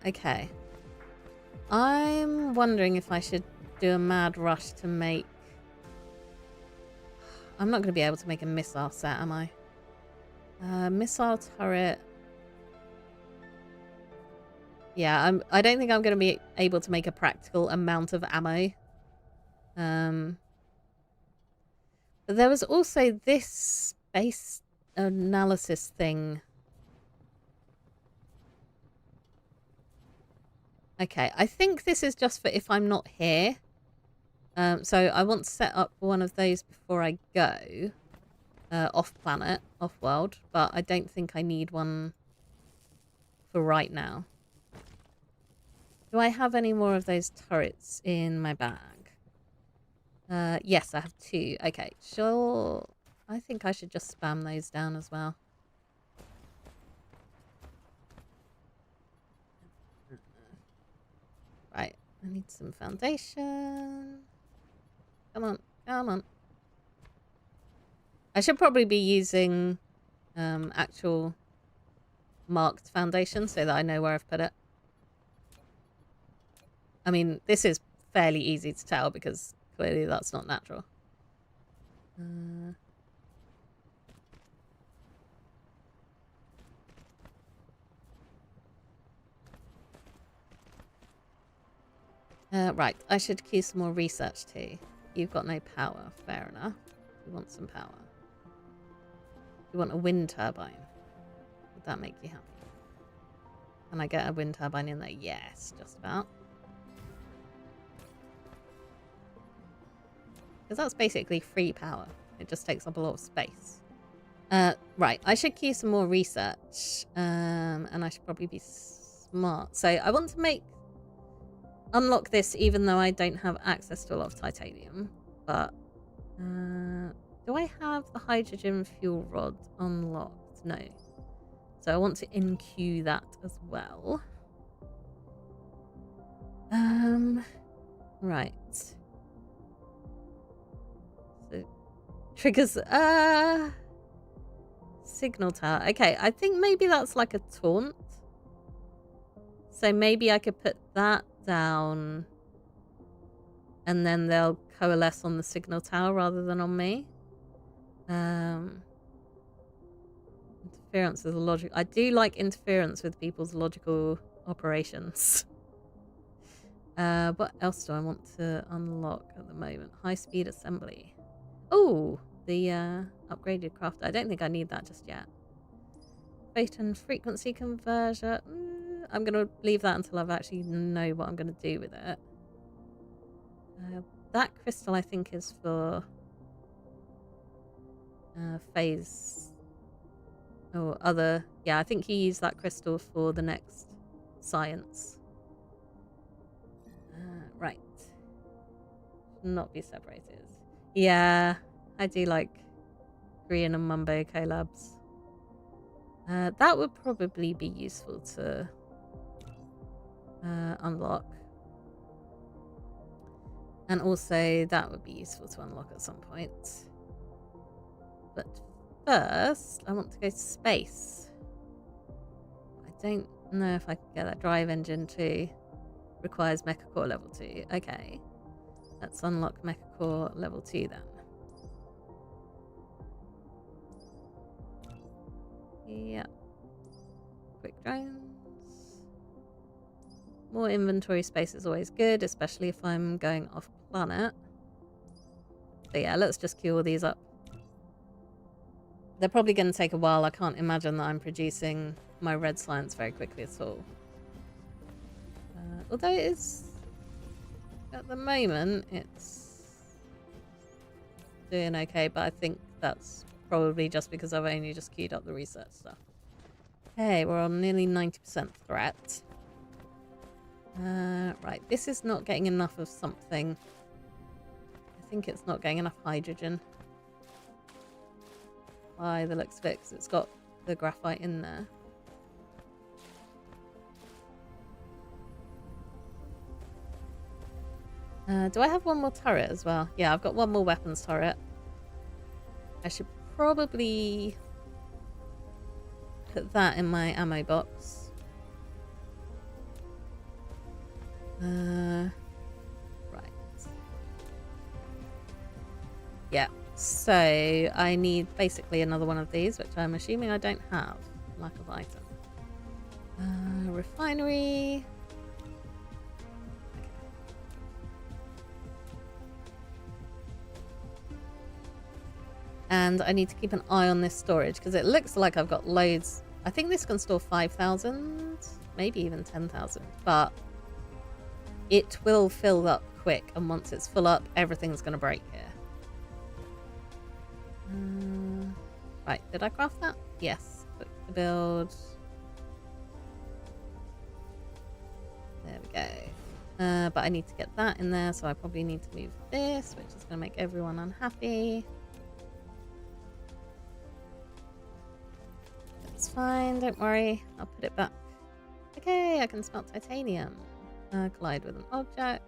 Okay. I'm wondering if I should do a mad rush to make... I'm not going to be able to make a missile set, am I? Missile turret... Yeah, I don't think I'm going to be able to make a practical amount of ammo. But there was also this space analysis thing. Okay, I think this is just for if I'm not here. So I want to set up one of those before I go. Off planet, off world. But I don't think I need one for right now. Do I have any more of those turrets in my bag? Yes, I have 2. Okay, sure. I think I should just spam those down as well. Right, I need some foundation. Come on, come on. I should probably be using actual marked foundation so that I know where I've put it. I mean, this is fairly easy to tell because clearly that's not natural. Right, I should queue some more research too. You've got no power, fair enough. You want some power. You want a wind turbine. Would that make you happy? Can I get a wind turbine in there? Yes, just about. Because that's basically free power. It just takes up a lot of space. Right, I should queue some more research. And I should probably be smart. So I want to unlock this even though I don't have access to a lot of titanium. But do I have the hydrogen fuel rod unlocked? No. So I want to in-queue that as well. Right. So triggers signal tower. Okay, I think maybe that's like a taunt. So maybe I could put that down and then they'll coalesce on the signal tower rather than on me. Interference with logic. I do like interference with people's logical operations. What else do I want to unlock at the moment? High speed assembly. Oh, the upgraded crafter. I don't think I need that just yet. Photon frequency converter. I'm going to leave that until I've actually know what I'm going to do with it. That crystal I think is for phase or other. Yeah, I think he used that crystal for the next science. Right. Not be separated. Yeah, I do like Green and Mumbo collabs. That would probably be useful to unlock. And also that would be useful to unlock at some point. But first, I want to go to space. I don't know if I can get that drive engine too. Requires Mecha Core level 2. Okay. Let's unlock Mecha Core level 2 then. Yep. Quick drones. More inventory space is always good, especially if I'm going off planet. So yeah, let's just queue all these up. They're probably going to take a while. I can't imagine that I'm producing my red science very quickly at all. Although it is, at the moment, it's doing okay, but I think that's probably just because I've only just queued up the research stuff. Okay, we're on nearly 90% threat. Right, this is not getting enough of something. I think it's not getting enough hydrogen. by the looks of it, because it's got the graphite in there. Do I have one more turret as well? Yeah, I've got one more weapons turret. I should probably put that in my ammo box. Right. Yeah, so I need basically another one of these, which I'm assuming I don't have. Lack of item. Refinery. And I need to keep an eye on this storage because it looks like I've got loads. I think this can store 5,000, maybe even 10,000, but it will fill up quick. And once it's full up, everything's going to break here. Right, did I craft that? Yes. Quick to build. There we go. But I need to get that in there, so I probably need to move this, which is going to make everyone unhappy. It's fine, don't worry. I'll put it back. Okay, I can smelt titanium. Collide with an object.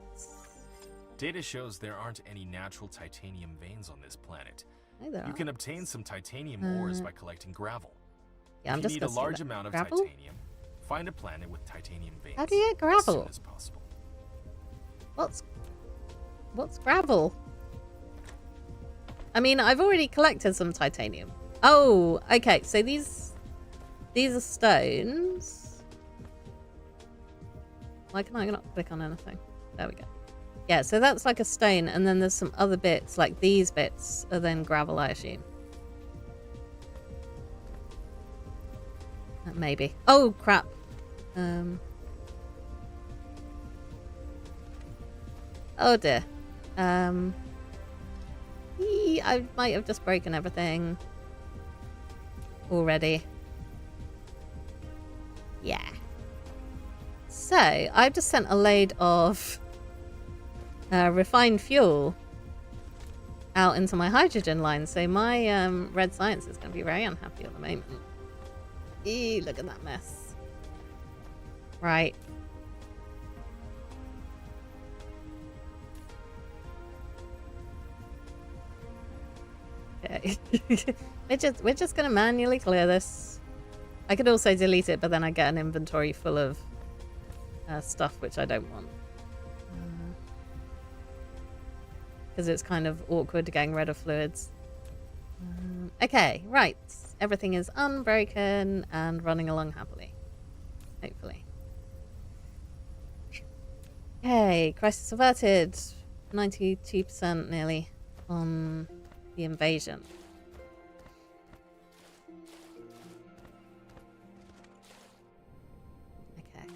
Data shows there aren't any natural titanium veins on this planet. No, there You are. can obtain some titanium ores by collecting gravel. Yeah, I'm if just you need a gonna large see that. amount of Gravel? titanium, find a planet with titanium veins. How do you get As soon gravel? as possible. What's gravel? I mean, I've already collected some titanium. Oh, okay. So these are stones. Why can I not click on anything? There we go. Yeah, so that's like a stone, and then there's some other bits, like these bits are then gravel, I assume. Maybe. Oh, crap. Oh dear. I might have just broken everything already. Yeah. So, I've just sent a load of refined fuel out into my hydrogen line, so my red science is going to be very unhappy at the moment. Eee, look at that mess. Right. Okay. we're just going to manually clear this. I could also delete it, but then I get an inventory full of stuff which I don't want. Because it's kind of awkward getting rid of fluids. Okay, right. Everything is unbroken and running along happily. Hopefully. Okay, crisis averted. 92% nearly on the invasion. Okay.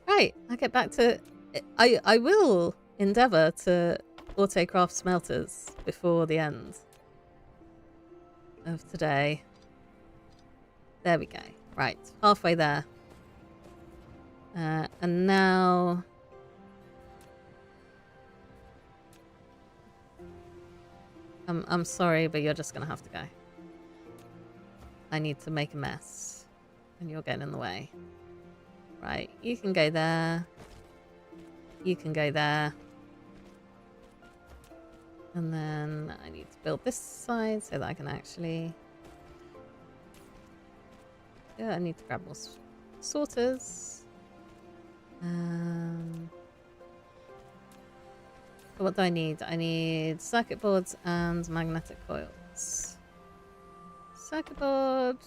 Right, I'll get back to... I will endeavour to autocraft smelters before the end of today. There we go. Right, halfway there. And now... I'm sorry, but you're just going to have to go. I need to make a mess. And you're getting in the way. Right, you can go there. You can go there. And then I need to build this side so that I can actually... Yeah, I need to grab more sorters. What do I need? I need circuit boards and magnetic coils. Circuit board.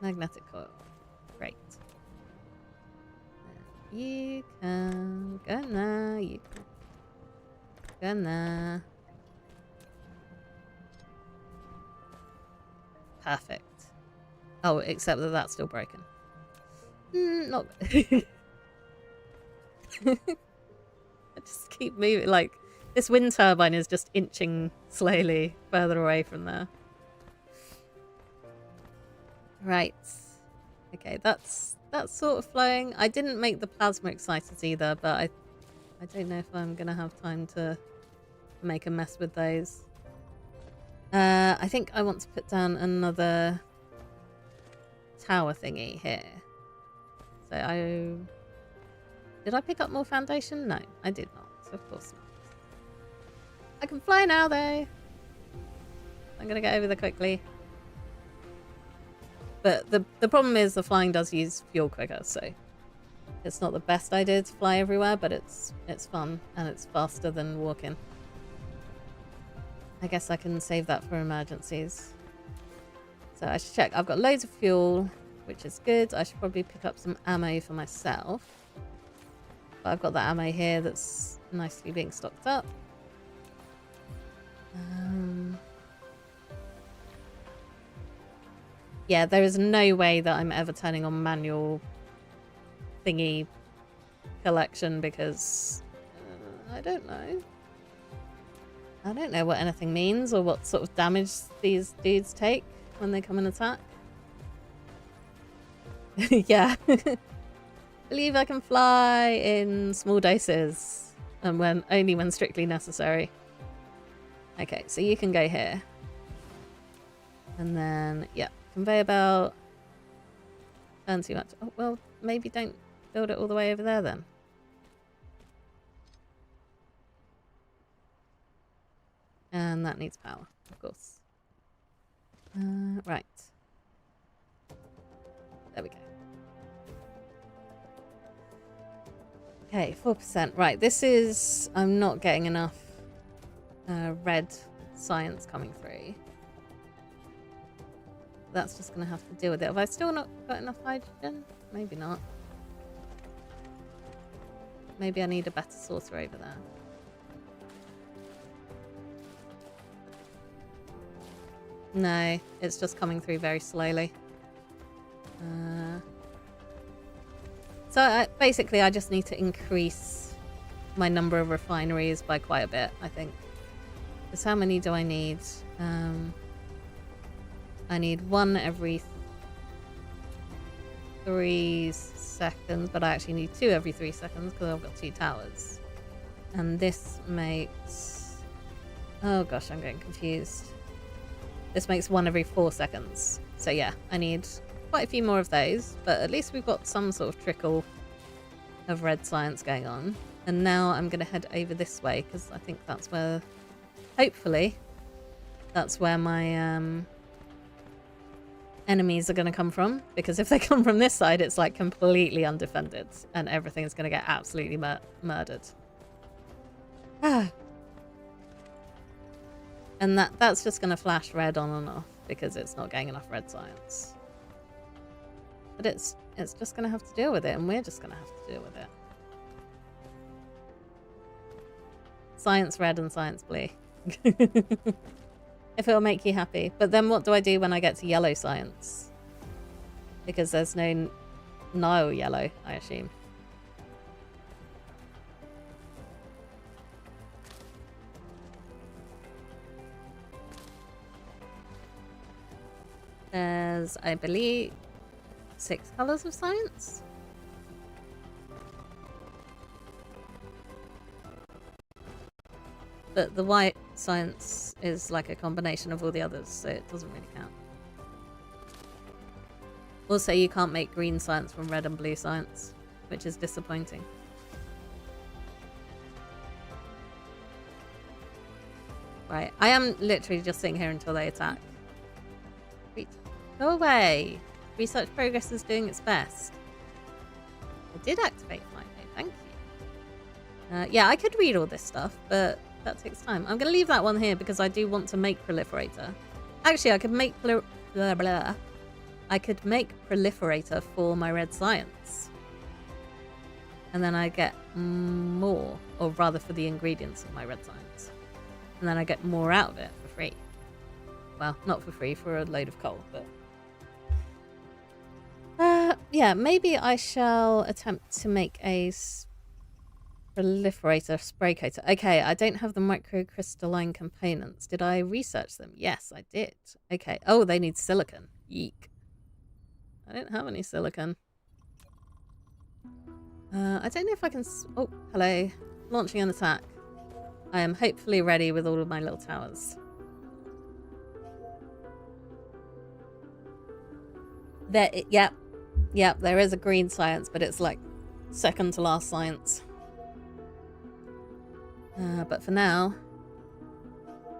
Magnetic coil. Great. You can go now. You can go now. Perfect. Oh, except that that's still broken. Not. I just keep moving. Like, this wind turbine is just inching slowly further away from there. Right. Okay, that's sort of flowing. I didn't make the plasma exciters either, but I don't know if I'm gonna have time to make a mess with those. I think I want to put down another tower thingy here. So did I pick up more foundation? No, I did not. Of course not. I can fly now though. I'm gonna get over there quickly. But the problem is the flying does use fuel quicker, so it's not the best idea to fly everywhere, but it's fun and it's faster than walking. I guess I can save that for emergencies. So I should check. I've got loads of fuel, which is good. I should probably pick up some ammo for myself. But I've got the ammo here that's nicely being stocked up. Yeah, there is no way that I'm ever turning on manual thingy collection because I don't know. I don't know what anything means or what sort of damage these dudes take when they come and attack. Yeah. Believe I can fly in small doses and only when strictly necessary. Okay, so you can go here. And then, yeah, conveyor belt. Turn too much. Oh, well, maybe don't build it all the way over there then. And that needs power, of course. Right. There we go. Okay, 4%. Right, this is... I'm not getting enough red science coming through. That's just going to have to deal with it. Have I still not got enough hydrogen? Maybe not. Maybe I need a better sorter over there. No, it's just coming through very slowly. So basically I just need to increase my number of refineries by quite a bit, I think. Because how many do I need? I need one every 3 seconds, but I actually need 2 every 3 seconds because I've got 2 towers. And this makes... Oh gosh, I'm getting confused. This makes 1 every 4 seconds. So yeah, I need quite a few more of those, but at least we've got some sort of trickle of red science going on. And now I'm going to head over this way because I think that's where, hopefully, that's where my enemies are going to come from. Because if they come from this side, it's like completely undefended and everything's going to get absolutely murdered. And that's just going to flash red on and off because it's not getting enough red science. But it's just going to have to deal with it, and we're just going to have to deal with it. Science red and science blue. If it'll make you happy. But then what do I do when I get to yellow science? Because there's no yellow, I assume. There's, I believe, 6 colors of science. But the white science is like a combination of all the others, so it doesn't really count. Also, you can't make green science from red and blue science, which is disappointing. Right, I am literally just sitting here until they attack. Wait, go away! Research progress is doing its best. I did activate my mode, thank you. Yeah, I could read all this stuff, but that takes time. I'm going to leave that one here because I do want to make Proliferator. Actually, I could make I could make Proliferator for my red science. And then I get more, or rather for the ingredients of my red science. And then I get more out of it for free. Well, not for free, for a load of coal, but... yeah, maybe I shall attempt to make a Proliferator spray coater. Okay, I don't have the microcrystalline components. Did I research them? Yes, I did. Okay. Oh, they need silicon. Yeek. I don't have any silicon. I don't know if I can... Oh, hello. Launching an attack. I am hopefully ready with all of my little towers. Yep, there is a green science, but it's like second to last science. But for now,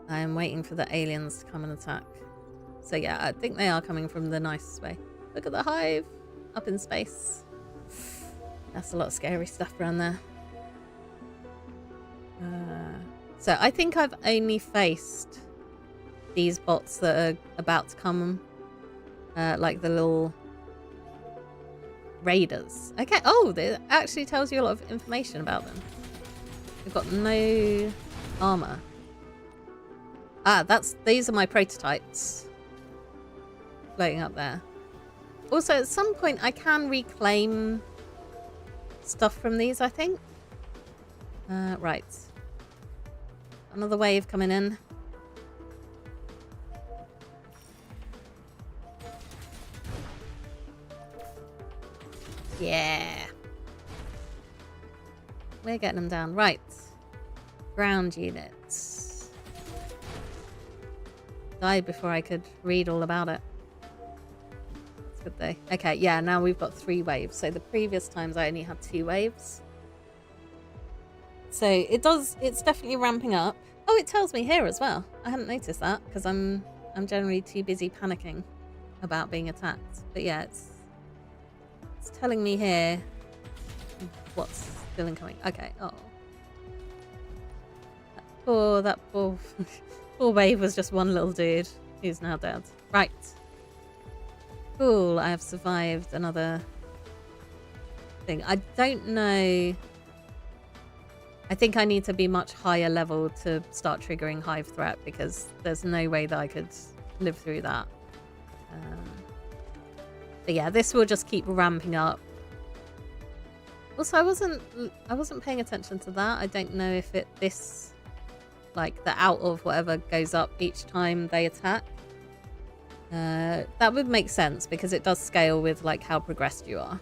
I am waiting for the aliens to come and attack. So yeah, I think they are coming from the nicest way. Look at the hive up in space. That's a lot of scary stuff around there. So I think I've only faced these bots that are about to come, like the little raiders. Okay. Oh, it actually tells you a lot of information about them. They've got no armor. Ah, these are my prototypes floating up there. Also, at some point, I can reclaim stuff from these, I think. Right. Another wave coming in. Yeah. We're getting them down. Right. Ground units. Died before I could read all about it. That's good though. Okay, yeah, now we've got 3 waves. So the previous times I only had 2 waves. So it's definitely ramping up. Oh, it tells me here as well. I hadn't noticed that because I'm generally too busy panicking about being attacked. But yeah, it's telling me here what's still incoming. Okay. Oh, that poor poor wave was just one little dude who's now dead. Right. Cool. I have survived another thing. I don't know. I think I need to be much higher level to start triggering hive threat because there's no way that I could live through that. But yeah, this will just keep ramping up. Also, I wasn't paying attention to that. I don't know if this like the out of whatever goes up each time they attack. That would make sense because it does scale with like how progressed you are.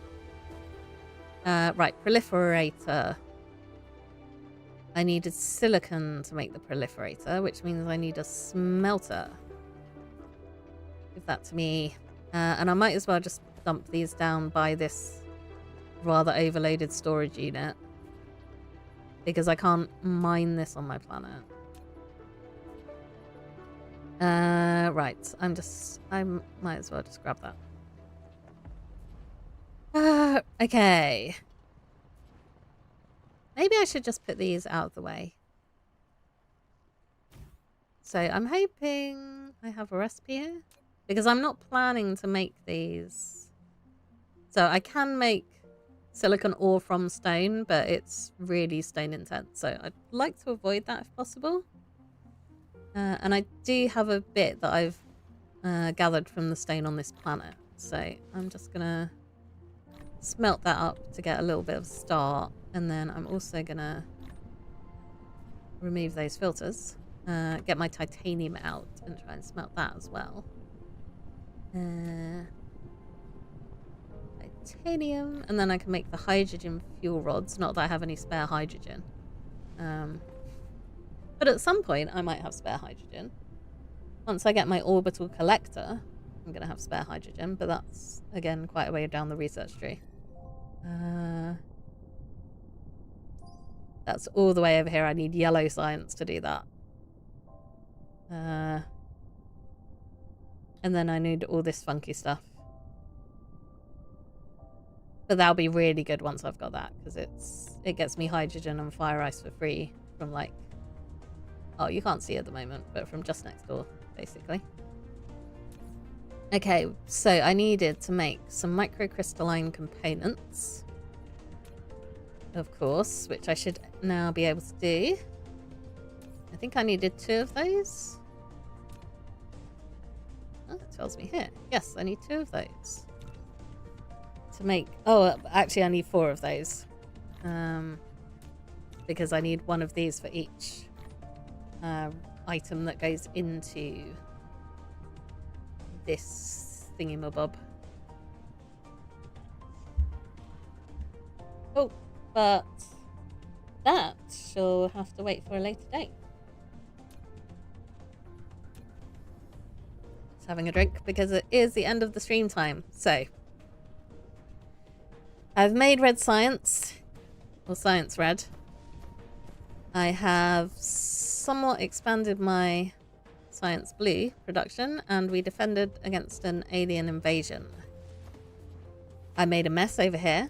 Right, proliferator. I needed silicon to make the proliferator, which means I need a smelter. Give that to me. And I might as well just dump these down by this rather overloaded storage unit. Because I can't mine this on my planet. Right. I might as well just grab that. Okay. Maybe I should just put these out of the way. So I'm hoping I have a recipe here. Because I'm not planning to make these. So I can make silicon ore from stone, but it's really stone intense. So I'd like to avoid that if possible. And I do have a bit that I've gathered from the stone on this planet. So I'm just going to smelt that up to get a little bit of a start. And then I'm also going to remove those filters. Get my titanium out and try and smelt that as well. Titanium. And then I can make the hydrogen fuel rods. Not that I have any spare hydrogen. But at some point I might have spare hydrogen. Once I get my orbital collector, I'm going to have spare hydrogen. But that's, again, quite a way down the research tree. That's all the way over here. I need yellow science to do that. And then I need all this funky stuff. But that'll be really good once I've got that, because it gets me hydrogen and fire ice for free from like... Oh, you can't see at the moment, but from just next door, basically. Okay, so I needed to make some microcrystalline components. Of course, which I should now be able to do. I think I needed 2 of those. Oh, it tells me here. Yes, I need 2 of those. To make... Oh, actually I need 4 of those. Because I need 1 of these for each item that goes into this thingy-mabob. Oh, but that she'll have to wait for a later date. Just having a drink because it is the end of the stream time. So I've made red science, or science red. I have somewhat expanded my science blue production, and we defended against an alien invasion. I made a mess over here.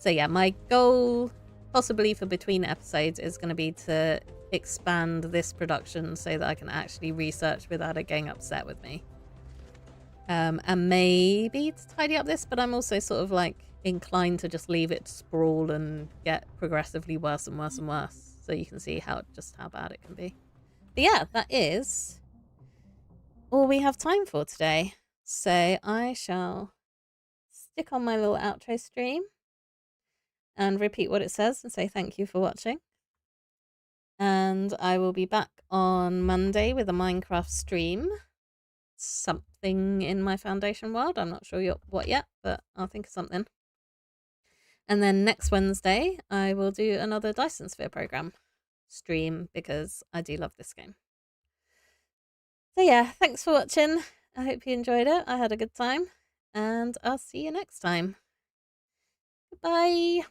So yeah, my goal possibly for between episodes is going to be to expand this production so that I can actually research without it getting upset with me. And maybe to tidy up this, but I'm also sort of like inclined to just leave it to sprawl and get progressively worse and worse and worse. So you can see how bad it can be. But yeah, that is all we have time for today. So I shall stick on my little outro stream and repeat what it says and say thank you for watching. And I will be back on Monday with a Minecraft stream. Something in my Foundation world. I'm not sure what yet, but I'll think of something. And then next Wednesday, I will do another Dyson Sphere Program stream because I do love this game. So yeah, thanks for watching. I hope you enjoyed it. I had a good time. And I'll see you next time. Goodbye.